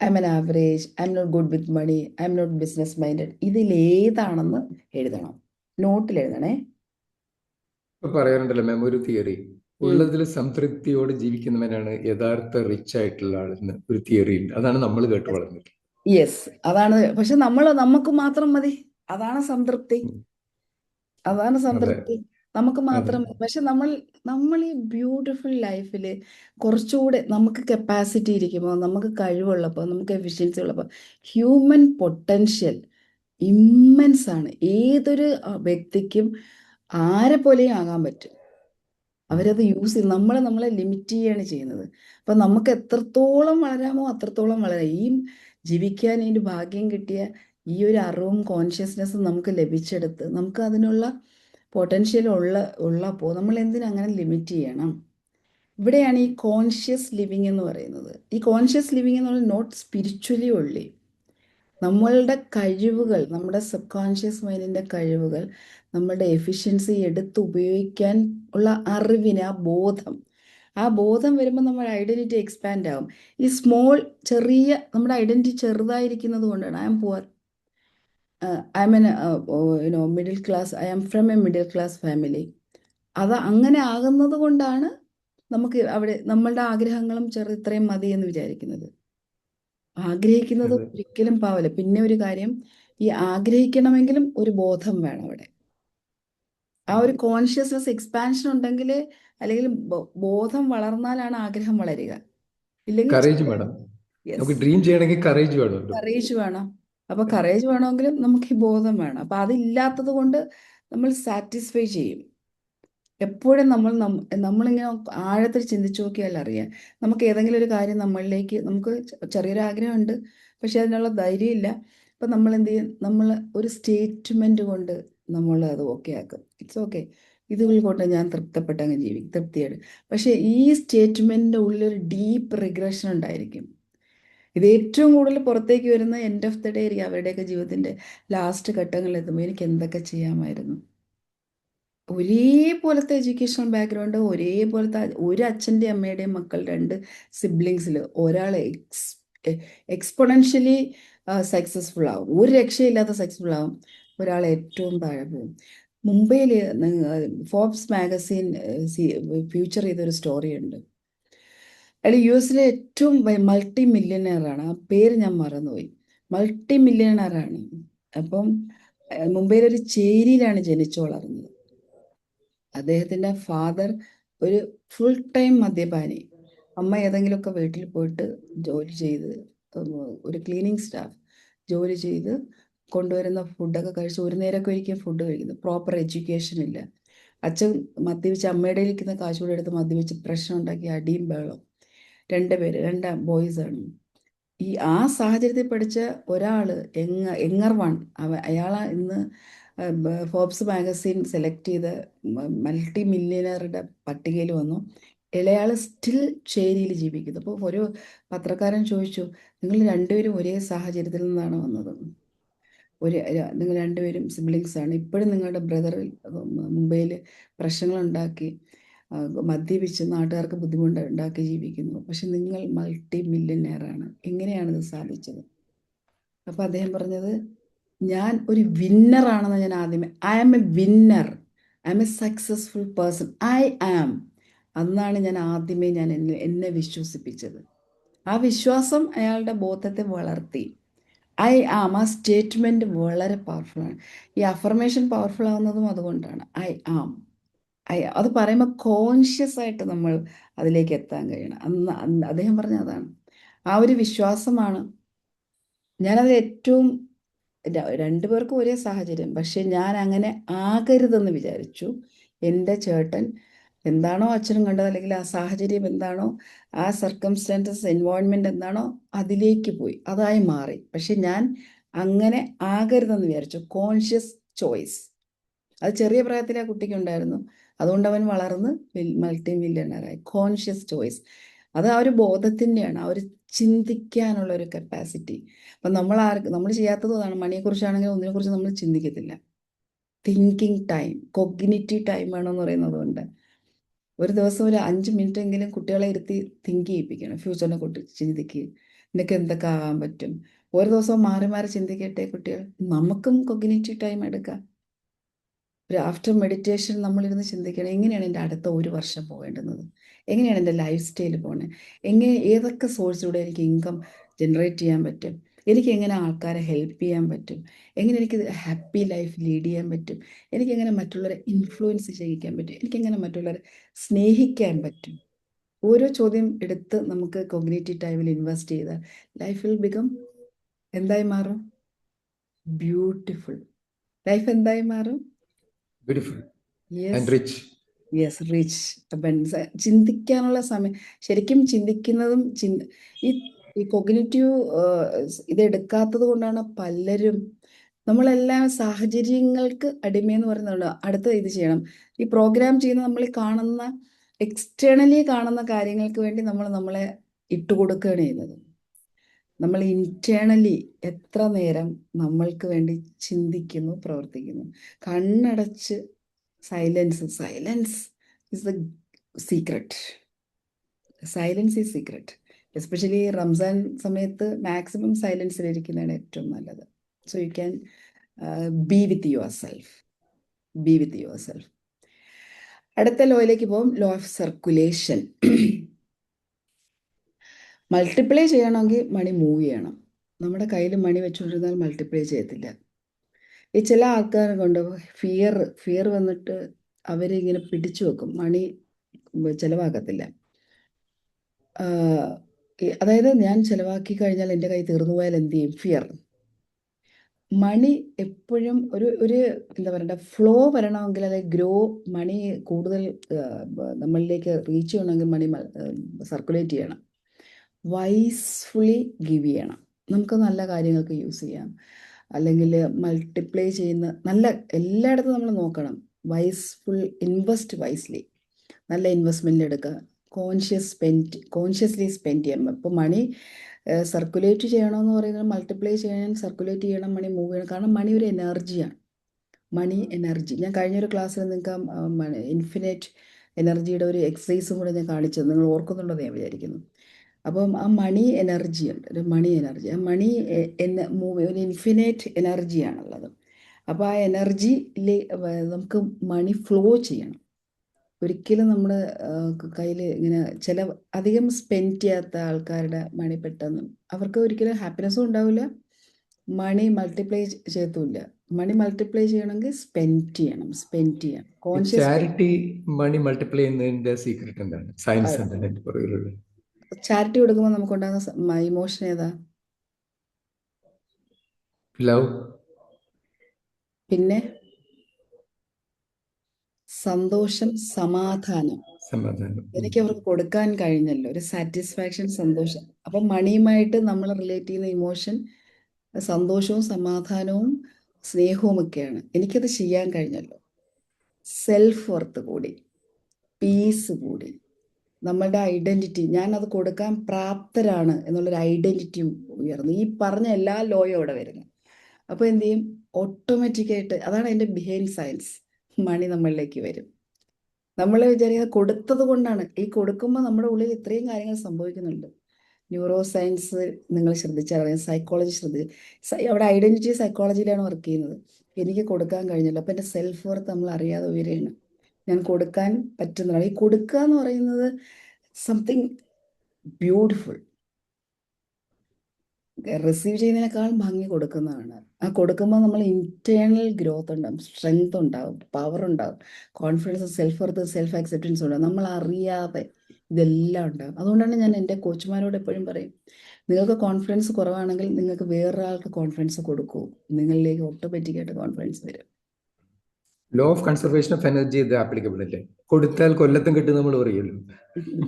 I am an average, I M not good with money, I M not business minded. ഇതിലേതാണെന്ന് എഴുതണം, നോട്ടിൽ എഴുതണേ. ഇപ്പൊ പറയാറുണ്ടല്ലോ മാം ഒരു തിയറി, ഉള്ളതിൽ സംതൃപ്തിയോടെ ജീവിക്കുന്നവനാണ് യഥാർത്ഥ റിച്ച് ആയിട്ടുള്ള ആളെന്ന് ഒരു തിയറി ഉണ്ട്. അതാണ് നമ്മൾ കേട്ട് വളർന്നിട്ട്. യെസ്, അതാണ്. പക്ഷെ നമുക്ക് മാത്രം മതി, അതാണ് സംതൃപ്തി. അതാണ് സംതൃപ്തി, നമുക്ക് മാത്രം. പക്ഷെ നമ്മൾ ഈ ബ്യൂട്ടിഫുൾ ലൈഫിൽ കുറച്ചുകൂടെ നമുക്ക് കപ്പാസിറ്റി ഇരിക്കുമ്പോൾ, നമുക്ക് കഴിവുള്ളപ്പോൾ, നമുക്ക് എഫിഷ്യൻസി ഉള്ളപ്പോൾ, ഹ്യൂമൻ പൊട്ടൻഷ്യൽ ഇമ്മൻസ് ആണ്. ഏതൊരു വ്യക്തിക്കും ആരെ പോലെയും ആകാൻ പറ്റും. അവരത് യൂസ് ചെയ്യും. നമ്മളെ ലിമിറ്റ് ചെയ്യുകയാണ് ചെയ്യുന്നത്. അപ്പം നമുക്ക് എത്രത്തോളം വളരാമോ അത്രത്തോളം വളരാം. ഈ ജീവിക്കാൻ ഇതിൻ്റെ ഭാഗ്യം കിട്ടിയ ഈ ഒരു അറിവും കോൺഷ്യസ്നെസ്സും നമുക്ക് ലഭിച്ചെടുത്ത് നമുക്ക് അതിനുള്ള പൊട്ടൻഷ്യൽ ഉള്ളപ്പോൾ നമ്മൾ എന്തിനങ്ങനെ ലിമിറ്റ് ചെയ്യണം? ഇവിടെയാണ് ഈ കോൺഷ്യസ് ലിവിങ് എന്ന് പറയുന്നത്. ഈ കോൺഷ്യസ് ലിവിങ് എന്ന് പറയുന്നത് നോട്ട് സ്പിരിച്വലി ഉള്ളി. നമ്മളുടെ കഴിവുകൾ, നമ്മുടെ സബ് കോൺഷ്യസ് മൈൻഡിൻ്റെ കഴിവുകൾ, നമ്മളുടെ എഫിഷ്യൻസി എടുത്ത് ഉപയോഗിക്കാൻ ഉള്ള അറിവിന്, ആ ബോധം വരുമ്പോൾ നമ്മുടെ ഐഡൻറ്റിറ്റി എക്സ്പാൻഡ് ആവും. ഈ നമ്മുടെ ഐഡൻറ്റിറ്റി ചെറുതായിരിക്കുന്നത് കൊണ്ടാണ് I M poor, I M middle class, I am from A middle class family. അത് അങ്ങനെ ആകുന്നത് കൊണ്ടാണ് നമുക്ക് അവിടെ നമ്മളുടെ ആഗ്രഹങ്ങളും ഇത്രയും മതി എന്ന് വിചാരിക്കുന്നത്. ആഗ്രഹിക്കുന്നത് ഒരിക്കലും പാവില്ല. പിന്നെ ഒരു കാര്യം, ഈ ആഗ്രഹിക്കണമെങ്കിലും ഒരു ബോധം വേണം അവിടെ. ആ ഒരു കോൺഷ്യസ്നസ് എക്സ്പാൻഷൻ ഉണ്ടെങ്കിൽ, അല്ലെങ്കിൽ ബോധം വളർന്നാലാണ് ആഗ്രഹം വളരുക. ഇല്ലെങ്കിൽ കറേജ് വേണം. നമുക്ക് ഡ്രീം ചെയ്യണമെങ്കിൽ കറേജ് വേണം. കറേജ് വേണം. അപ്പൊ കറേജ് വേണമെങ്കിലും നമുക്ക് ഈ ബോധം വേണം. അപ്പൊ അതില്ലാത്തത് കൊണ്ട് നമ്മൾ സാറ്റിസ്ഫൈ ചെയ്യും. എപ്പോഴും നമ്മളിങ്ങനെ ആഴത്തിൽ ചിന്തിച്ചു നോക്കിയാൽ അറിയാം, നമുക്ക് ഏതെങ്കിലും ഒരു കാര്യം നമ്മളിലേക്ക്, നമുക്ക് ചെറിയൊരു ആഗ്രഹമുണ്ട്, പക്ഷെ അതിനുള്ള ധൈര്യമില്ല. അപ്പം നമ്മൾ എന്ത് ചെയ്യും? നമ്മൾ ഒരു സ്റ്റേറ്റ്മെൻറ്റ് കൊണ്ട് നമ്മൾ അത് ഓക്കെ ആക്കും. ഇറ്റ്സ് ഓക്കെ, ഇതുകൾ കൊണ്ട് ഞാൻ തൃപ്തിയായിട്ട്. പക്ഷേ ഈ സ്റ്റേറ്റ്മെൻറ്റിൻ്റെ ഉള്ളിലൊരു ഡീപ്പ് റിഗ്രഷൻ ഉണ്ടായിരിക്കും. ഇത് ഏറ്റവും കൂടുതൽ പുറത്തേക്ക് വരുന്ന എൻഡ് ഓഫ് ദ ഡേ ആയിരിക്കും. അവരുടെയൊക്കെ ജീവിതത്തിൻ്റെ ലാസ്റ്റ് ഘട്ടങ്ങളിൽ എത്തുമ്പോൾ എനിക്ക് എന്തൊക്കെ ചെയ്യാമായിരുന്നു. ഒരേപോലത്തെ എഡ്യൂക്കേഷണൽ ബാക്ക്ഗ്രൗണ്ട്, ഒരേപോലത്തെ ഒരു അച്ഛൻ്റെയും അമ്മയുടെയും മക്കൾ, 2 സിബ്ലിങ്സിൽ ഒരാൾ എക്സ്പൊണൻഷ്യലി സക്സസ്ഫുൾ ആവും, ഒരു രക്ഷയില്ലാത്ത സക്സസ്ഫുൾ ആവും, ഒരാൾ ഏറ്റവും താഴെ പോകും. മുംബൈയിൽ ഫോബ്സ് മാഗസീൻ ഫ്യൂച്ചർ ചെയ്തൊരു സ്റ്റോറി ഉണ്ട്. അയാൾ US ഏറ്റവും മൾട്ടി മില്യണയറാണ്. ആ പേര് ഞാൻ മറന്നുപോയി. മൾട്ടി മില്യണയറാണ്. അപ്പം മുംബൈയിലൊരു ചേരിയിലാണ് ജനിച്ചു വളർന്നത്. അദ്ദേഹത്തിൻ്റെ ഫാദർ ഒരു ഫുൾ ടൈം മദ്യപാനി, അമ്മ ഏതെങ്കിലുമൊക്കെ വീട്ടിൽ പോയിട്ട് ജോലി ചെയ്ത്, ഒരു ക്ലീനിങ് സ്റ്റാഫ് ജോലി ചെയ്ത് കൊണ്ടുവരുന്ന ഫുഡൊക്കെ കഴിച്ച് ഒരു നേരമൊക്കെ ഒരിക്കലും ഫുഡ് കഴിക്കുന്നു. പ്രോപ്പർ എഡ്യൂക്കേഷൻ ഇല്ല. അച്ഛൻ മദ്യപിച്ച് അമ്മയുടെ ഇരിക്കുന്ന കാശുകൂടെ എടുത്ത് മദ്യപിച്ച് പ്രശ്നം ഉണ്ടാക്കി അടിയും ബഹളം. 2 ബോയ്സാണ്. ആ സാഹചര്യത്തിൽ പഠിച്ച ഒരാൾ, എങ്ങർ വൺ, അയാളാ ഇന്ന് ഫോബ്സ് മാഗസീൻ സെലക്ട് ചെയ്ത മൾട്ടി മില്യണറുടെ പട്ടികയിൽ വന്നു. ഇളയാൾ സ്റ്റിൽ ചേരിയിൽ ജീവിക്കുന്നു. അപ്പോൾ ഒരു പത്രക്കാരൻ ചോദിച്ചു, നിങ്ങൾ രണ്ടുപേരും ഒരേ സാഹചര്യത്തിൽ നിന്നാണ് വന്നത്? നിങ്ങൾ രണ്ടുപേരും സിബ്ലിങ്സ് ആണ്. ഇപ്പോഴും നിങ്ങളുടെ ബ്രദർ മുംബൈയിൽ പ്രശ്നങ്ങളുണ്ടാക്കി മദ്യപിച്ച് നാട്ടുകാർക്ക് ബുദ്ധിമുട്ട് ഉണ്ടാക്കി ജീവിക്കുന്നു. പക്ഷെ നിങ്ങൾ മൾട്ടി മില്യനെയറാണ്. എങ്ങനെയാണിത് സാധിച്ചത്? അപ്പോൾ അദ്ദേഹം പറഞ്ഞത്, ഞാൻ ഒരു വിന്നറാണെന്ന് ഞാൻ ആദ്യമേ, I am a winner, I am a successful person, I am. അന്നാണ് ഞാൻ ആദ്യമേ എന്നെ വിശ്വസിപ്പിച്ചത്. ആ വിശ്വാസം അയാളുടെ ബോധത്തെ വളർത്തി. ഐ ആം, ആ സ്റ്റേറ്റ്മെൻറ്റ് വളരെ പവർഫുള്ളാണ്. ഈ അഫർമേഷൻ പവർഫുൾ ആവുന്നതും അതുകൊണ്ടാണ്. I am. അത് പറയുമ്പോൾ കോൺഷ്യസ് ആയിട്ട് നമ്മൾ അതിലേക്ക് എത്താൻ കഴിയണം. അദ്ദേഹം പറഞ്ഞ അതാണ്. ആ ഒരു വിശ്വാസമാണ്. ഞാനത് ഏറ്റവും രണ്ടുപേർക്കും ഒരേ സാഹചര്യം, പക്ഷെ ഞാൻ അങ്ങനെ ആകരുതെന്ന് വിചാരിച്ചു. എൻ്റെ ചേട്ടൻ എന്താണോ അച്ഛനും കണ്ടത്, അല്ലെങ്കിൽ ആ സാഹചര്യം എന്താണോ, ആ സർക്കംസ്റ്റാൻസസ് എൻവയോൺമെൻറ്റ് എന്താണോ, അതിലേക്ക് പോയി, അതായി മാറി. പക്ഷെ ഞാൻ അങ്ങനെ ആകരുതെന്ന് വിചാരിച്ചു. കോൺഷ്യസ് ചോയ്സ് അത് ചെറിയ പ്രായത്തിൽ ആ കുട്ടിക്ക് ഉണ്ടായിരുന്നു. അതുകൊണ്ട് അവൻ വളർന്ന് മൾട്ടി മില്യണറായി. കോൺഷ്യസ് ചോയ്സ് അത് ആ ഒരു ബോധത്തിൻ്റെയാണ്, ആ ഒരു ചിന്തിക്കാനുള്ള ഒരു കപ്പാസിറ്റി. അപ്പം നമ്മൾ ചെയ്യാത്തത് അതാണ്. മണിയെക്കുറിച്ചാണെങ്കിൽ ഒന്നിനെക്കുറിച്ച് നമ്മൾ ചിന്തിക്കത്തില്ല. തിങ്കിങ് ടൈം, കൊഗ്നിറ്റീവ് ടൈം വേണമെന്ന് പറയുന്നത് കൊണ്ട് ഒരു ദിവസം ഒരു 5 മിനിറ്റ് എങ്കിലും കുട്ടികളെ ഇരുത്തി തിങ്ക് ചെയ്യിപ്പിക്കണം. ഫ്യൂച്ചറിനെ കുറിച്ച് ചിന്തിക്കുക, നിനക്ക് എന്തൊക്കെ ആകാൻ പറ്റും. ഒരു ദിവസം മാറി മാറി ചിന്തിക്കട്ടെ കുട്ടികൾ. നമുക്കും കൊഗ്നിറ്റീവ് ടൈം എടുക്കാം. ഒരു ആഫ്റ്റർ മെഡിറ്റേഷൻ നമ്മളിരുന്ന് ചിന്തിക്കണം, എങ്ങനെയാണ് എൻ്റെ അടുത്ത ഒരു വർഷം പോകേണ്ടുന്നത്, എങ്ങനെയാണ് എൻ്റെ ലൈഫ് സ്റ്റൈൽ പോകുന്നത്, ഏതൊക്കെ സോഴ്സിലൂടെ എനിക്ക് ഇൻകം ജനറേറ്റ് ചെയ്യാൻ പറ്റും, എനിക്ക് എങ്ങനെ ആൾക്കാരെ ഹെൽപ്പ് ചെയ്യാൻ പറ്റും, എങ്ങനെ എനിക്ക് ഹാപ്പി ലൈഫ് ലീഡ് ചെയ്യാൻ പറ്റും, എനിക്കെങ്ങനെ മറ്റുള്ളവരെ ഇൻഫ്ലുവൻസ് ചെയ്യിക്കാൻ പറ്റും, എനിക്കെങ്ങനെ മറ്റുള്ളവരെ സ്നേഹിക്കാൻ പറ്റും. ഓരോ ചോദ്യം എടുത്ത് നമുക്ക് കോഗ്നിറ്റീവ് ടൈമിൽ ഇൻവെസ്റ്റ് ചെയ്താൽ ലൈഫ് വിൽ ബിക്കം എന്തായി മാറും? ബ്യൂട്ടിഫുൾ. ലൈഫ് എന്തായി മാറും? Beautiful yes, and rich. Yes, rich. Abundance. ചിന്തിക്കാനുള്ള സമയം, ശരിക്കും ചിന്തിക്കുന്നതും ഈ കൊഗ്നിറ്റീവ് ഇതെടുക്കാത്തത് കൊണ്ടാണ് പലരും, നമ്മളെല്ലാം സാഹചര്യങ്ങൾക്ക് അടിമയെന്ന് പറയുന്നുണ്ട്. അടുത്ത ഇത് ചെയ്യണം, ഈ പ്രോഗ്രാം ചെയ്യുന്ന നമ്മൾ കാണുന്ന എക്സ്റ്റേണലി കാണുന്ന കാര്യങ്ങൾക്ക് വേണ്ടി നമ്മൾ നമ്മളെ ഇട്ടുകൊടുക്കുകയാണ് ചെയ്യുന്നത്. നമ്മൾ ഇന്റേണലി എത്ര നേരം നമ്മൾക്ക് വേണ്ടി ചിന്തിക്കുന്നു, പ്രവർത്തിക്കുന്നു. കണ്ണടച്ച് silence is the secret. Silence is secret. Especially Ramzan സമയത്ത് മാക്സിമം സൈലൻസിലിരിക്കുന്നതാണ് ഏറ്റവും നല്ലത്. So you can be with your self. B with your self. അടുത്ത ലോയിലേക്ക് പോകും, ലോ ഓഫ് സർക്കുലേഷൻ. മൾട്ടിപ്ലൈ ചെയ്യണമെങ്കിൽ മണി മൂവ് ചെയ്യണം. നമ്മുടെ കയ്യിൽ മണി വെച്ചുകൊണ്ടിരുന്നാൽ മൾട്ടിപ്ലൈ ചെയ്യത്തില്ല. ഈ ചില ആൾക്കാരെ കൊണ്ട് ഫിയർ വന്നിട്ട് അവരിങ്ങനെ പിടിച്ചു വെക്കും, മണി ചിലവാക്കത്തില്ല. അതായത് ഞാൻ ചിലവാക്കി കഴിഞ്ഞാൽ എൻ്റെ കൈ തീർന്നു പോയാൽ എന്ത് ചെയ്യും? ഫിയർ. മണി എപ്പോഴും ഒരു എന്താ പറയണ്ട, ഫ്ലോ വരണമെങ്കിൽ, അല്ലെങ്കിൽ മണി കൂടുതൽ നമ്മളിലേക്ക് റീച്ച് ചെയ്യണമെങ്കിൽ മണി സർക്കുലേറ്റ് ചെയ്യണം. വൈസ്ഫുള്ളി ഗിവ് ചെയ്യണം. നമുക്ക് നല്ല കാര്യങ്ങൾക്ക് യൂസ് ചെയ്യാം, അല്ലെങ്കിൽ മൾട്ടിപ്ലൈ ചെയ്യുന്ന നല്ല എല്ലായിടത്തും നമ്മൾ നോക്കണം. ഇൻവെസ്റ്റ് വൈസ്ലി, നല്ല ഇൻവെസ്റ്റ്മെൻറ്റ് എടുക്കുക. കോൺഷ്യസ്ലി സ്പെൻഡ് ചെയ്യാം. ഇപ്പോൾ മണി സർക്കുലേറ്റ് ചെയ്യണമെന്ന് പറയുന്നത് മൾട്ടിപ്ലൈ ചെയ്യാൻ സർക്കുലേറ്റ് ചെയ്യണം, മണി മൂവ് ചെയ്യണം. കാരണം മണി ഒരു എനർജിയാണ്. മണി എനർജി, ഞാൻ കഴിഞ്ഞൊരു ക്ലാസ്സിൽ നിങ്ങൾക്ക് ഇൻഫിനിറ്റ് എനർജിയുടെ ഒരു എക്സസൈസും കൂടെ ഞാൻ കാണിച്ചത് നിങ്ങൾ ഓർക്കുന്നുണ്ടെന്ന് ഞാൻ വിചാരിക്കുന്നു. അപ്പം ആ മണി എനർജി ഉണ്ട്, ഒരു മണി എനർജി. ആ മണി ഒരു ഇൻഫിനിറ്റ് എനർജിയാണുള്ളത്. അപ്പോൾ ആ എനർജിയിൽ നമുക്ക് മണി ഫ്ലോ ചെയ്യണം. ഒരിക്കലും നമ്മുടെ കയ്യിൽ ഇങ്ങനെ അധികം സ്പെൻഡ് ചെയ്യാത്ത ആൾക്കാരുടെ മണി പെട്ടെന്ന് അവർക്ക് ഒരിക്കലും ഹാപ്പിനെസ്സും ഉണ്ടാവില്ല, മണി മൾട്ടിപ്ലൈ ചെയ്യത്തുമില്ല. മണി മൾട്ടിപ്ലൈ ചെയ്യണമെങ്കിൽ സ്പെൻഡ് ചെയ്യണം. ചാരിറ്റി മണി മൾട്ടിപ്ലൈ ചെയ്യുന്നതിന്റെ സീക്രട്ട് എന്താണ്? സയൻസ് എന്താണ് അതിന്റെ പുറകിലുള്ളത്? ചാരിറ്റി കൊടുക്കുമ്പോൾ നമുക്കുണ്ടാകുന്ന ഇമോഷൻ ഏതാ? ലവ്. പിന്നെ സന്തോഷം, സമാധാനം. എനിക്ക് അവർക്ക് കൊടുക്കാൻ കഴിഞ്ഞല്ലോ, ഒരു സാറ്റിസ്ഫാക്ഷൻ, സന്തോഷം. അപ്പം മണിയുമായിട്ട് നമ്മൾ റിലേറ്റ് ചെയ്യുന്ന ഇമോഷൻ സന്തോഷവും സമാധാനവും സ്നേഹവും ഒക്കെയാണ്. എനിക്കത് ചെയ്യാൻ കഴിഞ്ഞല്ലോ. സെൽഫ് വർത്ത് കൂടി, പീസ് കൂടി, നമ്മളുടെ ഐഡൻറ്റിറ്റി, ഞാനത് കൊടുക്കാൻ പ്രാപ്തരാണ് എന്നുള്ളൊരു ഐഡൻറ്റിറ്റി ഉയർന്നു. ഈ പറഞ്ഞ എല്ലാ ലോയും അവിടെ വരുന്നു. അപ്പോൾ എന്ത് ചെയ്യും? ഓട്ടോമാറ്റിക്കായിട്ട് അതാണ് അതിൻ്റെ ബിഹൈൻഡ് സയൻസ്. മണി നമ്മളിലേക്ക് വരും. നമ്മൾ വിചാരിക്കുന്നത് കൊടുത്തത് കൊണ്ടാണ്. ഈ കൊടുക്കുമ്പോൾ നമ്മുടെ ഉള്ളിൽ ഇത്രയും കാര്യങ്ങൾ സംഭവിക്കുന്നുണ്ട്. ന്യൂറോ സയൻസ് നിങ്ങൾ ശ്രദ്ധിച്ചാൽ അറിയാം, സൈക്കോളജി അവിടെ ഐഡൻറ്റിറ്റി സൈക്കോളജിയിലാണ് വർക്ക് ചെയ്യുന്നത്. എനിക്ക് കൊടുക്കാൻ കഴിഞ്ഞല്ലോ, അപ്പം എൻ്റെ സെൽഫ് വർത്ത് നമ്മൾ അറിയാതെ ഉയരുകയാണ്. ഞാൻ കൊടുക്കാൻ പറ്റുന്നതാണ്. ഈ കൊടുക്കുക എന്ന് പറയുന്നത് സംതിങ് ബ്യൂട്ടിഫുൾ. റിസീവ് ചെയ്യുന്നതിനേക്കാൾ ഭംഗി കൊടുക്കുന്നതാണ്. ആ കൊടുക്കുമ്പോൾ നമ്മൾ ഇന്റേണൽ ഗ്രോത്ത് ഉണ്ടാവും, സ്ട്രെങ്ത് ഉണ്ടാവും, പവർ ഉണ്ടാവും, confidence, self worth, self acceptance ഉണ്ടാവും. നമ്മൾ അറിയാതെ ഇതെല്ലാം ഉണ്ടാവും. അതുകൊണ്ടാണ് ഞാൻ എൻ്റെ കോച്ചുമാരോട് എപ്പോഴും പറയും, നിങ്ങൾക്ക് കോൺഫിഡൻസ് കുറവാണെങ്കിൽ നിങ്ങൾക്ക് വേറൊരാൾക്ക് കോൺഫിഡൻസ് കൊടുക്കൂ, നിങ്ങളിലേക്ക് ഓട്ടോമാറ്റിക്കായിട്ട് കോൺഫിഡൻസ് വരും. Law of conservation of energy ഇത് ആപ്ലിക്കബിൾ അല്ലേ? കൊടുത്താൽ കൊല്ലത്തും കിട്ടും നമ്മൾ പറയുമല്ലോ.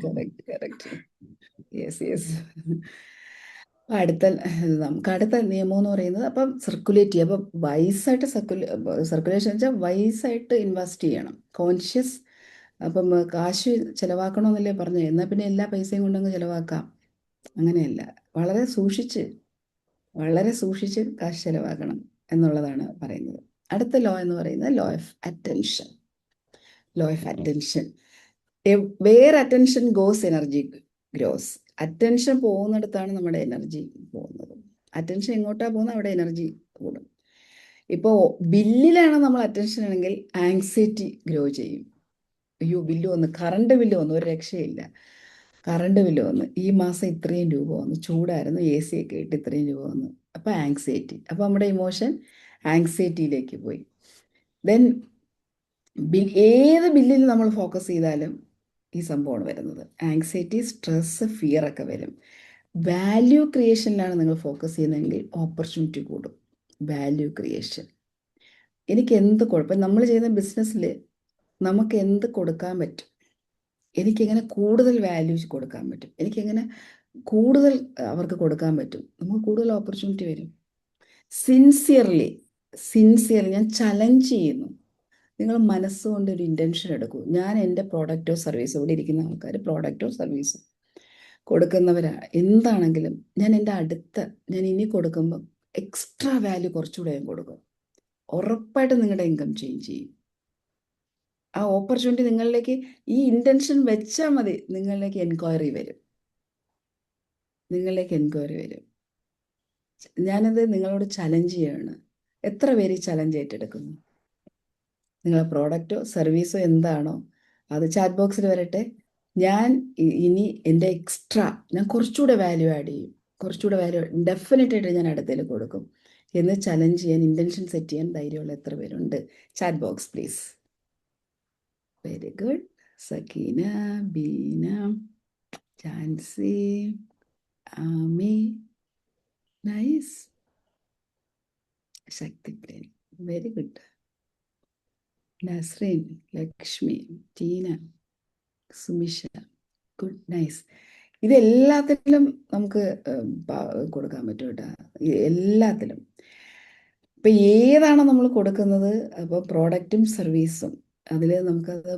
Correct correct. Yes yes. നമുക്ക് അടുത്ത നിയമം എന്ന് പറയുന്നത്, അപ്പം സർക്കുലേറ്റ് ചെയ്യുക. അപ്പം വൈസായിട്ട് സർക്കുലേഷൻ വെച്ചാൽ വൈസായിട്ട് ഇൻവെസ്റ്റ് ചെയ്യണം, കോൺഷ്യസ്. അപ്പം കാശ് ചിലവാക്കണമെന്നല്ലേ പറഞ്ഞത്, എന്നാൽ പിന്നെ എല്ലാ പൈസയും കൊണ്ടങ്ങ് ചിലവാക്കാം, അങ്ങനെയല്ല. വളരെ സൂക്ഷിച്ച് കാശ് ചിലവാക്കണം എന്നുള്ളതാണ് പറയുന്നത്. അടുത്ത ലോ എന്ന് പറയുന്നത് law of attention. Where attention goes energy grows. Attention പോകുന്നിടത്താണ് നമ്മുടെ എനർജി പോകുന്നത്. അറ്റൻഷൻ എങ്ങോട്ടാണ് പോകുന്നത്, അവിടെ എനർജി കൂടും. ഇപ്പോൾ ബില്ലിലാണ് നമ്മൾ അറ്റൻഷൻ ആണെങ്കിൽ ആങ്സൈറ്റി ഗ്രോ ചെയ്യും. അയ്യോ ബില്ല് വന്നു, കറണ്ട് ബില്ല് വന്നു, ഒരു രക്ഷയില്ല. കറണ്ട് ബില്ല് വന്നു, ഈ മാസം ഇത്രയും രൂപ വന്നു, ചൂടായിരുന്നു, AC ഒക്കെ ഇട്ട് ഇത്രയും രൂപ വന്നു. അപ്പോൾ ആങ്സൈറ്റി, അപ്പോൾ നമ്മുടെ ഇമോഷൻ ആങ്സൈറ്റിയിലേക്ക് പോയി. ദെൻ ഏത് ബില്ലിൽ നമ്മൾ ഫോക്കസ് ചെയ്താലും ഈ സംഭവമാണ് വരുന്നത്. ആങ്സൈറ്റി, സ്ട്രെസ്, ഫിയർ ഒക്കെ വരും. വാല്യൂ ക്രിയേഷനിലാണ് നിങ്ങൾ ഫോക്കസ് ചെയ്യുന്നതെങ്കിൽ ഓപ്പർച്യൂണിറ്റി കൂടും. വാല്യൂ ക്രിയേഷൻ, എനിക്ക് എന്ത് കുഴപ്പം, നമ്മൾ ചെയ്യുന്ന ബിസിനസ്സിൽ നമുക്ക് എന്ത് കൊടുക്കാൻ പറ്റും, എനിക്കെങ്ങനെ കൂടുതൽ വാല്യൂസ് കൊടുക്കാൻ പറ്റും, എനിക്കെങ്ങനെ കൂടുതൽ അവർക്ക് കൊടുക്കാൻ പറ്റും, നമുക്ക് കൂടുതൽ ഓപ്പർച്യൂണിറ്റി വരും. സിൻസിയർലി ഞാൻ ചലഞ്ച് ചെയ്യുന്നു. നിങ്ങൾ മനസ്സുകൊണ്ട് ഒരു ഇൻറ്റൻഷൻ എടുക്കൂ, ഞാൻ എൻ്റെ പ്രോഡക്റ്റോ സർവീസോ, ഇവിടെ ഇരിക്കുന്ന ആൾക്കാർ പ്രോഡക്റ്റോ സർവീസോ കൊടുക്കുന്നവരാണ്, എന്താണെങ്കിലും ഞാൻ ഇനി കൊടുക്കുമ്പോൾ എക്സ്ട്രാ വാല്യൂ കുറച്ചുകൂടെ ഞാൻ കൊടുക്കും. ഉറപ്പായിട്ടും നിങ്ങളുടെ ഇൻകം ചേഞ്ച് ചെയ്യും. ആ ഓപ്പർച്യൂണിറ്റി നിങ്ങളിലേക്ക്, ഈ ഇൻറ്റൻഷൻ വെച്ചാൽ മതി, നിങ്ങളിലേക്ക് എൻക്വയറി വരും. ഞാനത് നിങ്ങളോട് ചലഞ്ച് ചെയ്യാണ്. എത്ര പേര് ഈ ചലഞ്ച് ഏറ്റെടുക്കുന്നു? നിങ്ങളെ പ്രോഡക്റ്റോ സർവീസോ എന്താണോ അത് ചാറ്റ് ബോക്സിൽ വരട്ടെ. ഞാൻ ഇനി എൻ്റെ ഞാൻ കുറച്ചുകൂടെ വാല്യൂ ആഡ് ചെയ്യും, ഡെഫിനറ്റായിട്ട് ഞാൻ അടുത്തേൽ കൊടുക്കും എന്ന് ചലഞ്ച് ചെയ്യാൻ, ഇൻറ്റൻഷൻ സെറ്റ് ചെയ്യാൻ ധൈര്യമുള്ള എത്ര പേരുണ്ട്? Chat box please. Very good. Sakeena, Beena, Jancy, Aami, nice. Shakthipriyan, very good. Nasreen, Lakshmi, Tina, Sumisha, good, nice. ഇതെല്ലാത്തിലും നമുക്ക് കൊടുക്കാൻ പറ്റും കേട്ടോ, എല്ലാത്തിലും. ഇപ്പം ഏതാണോ നമ്മൾ കൊടുക്കുന്നത്, അപ്പോൾ പ്രോഡക്റ്റും സർവീസും, അതിൽ നമുക്കത്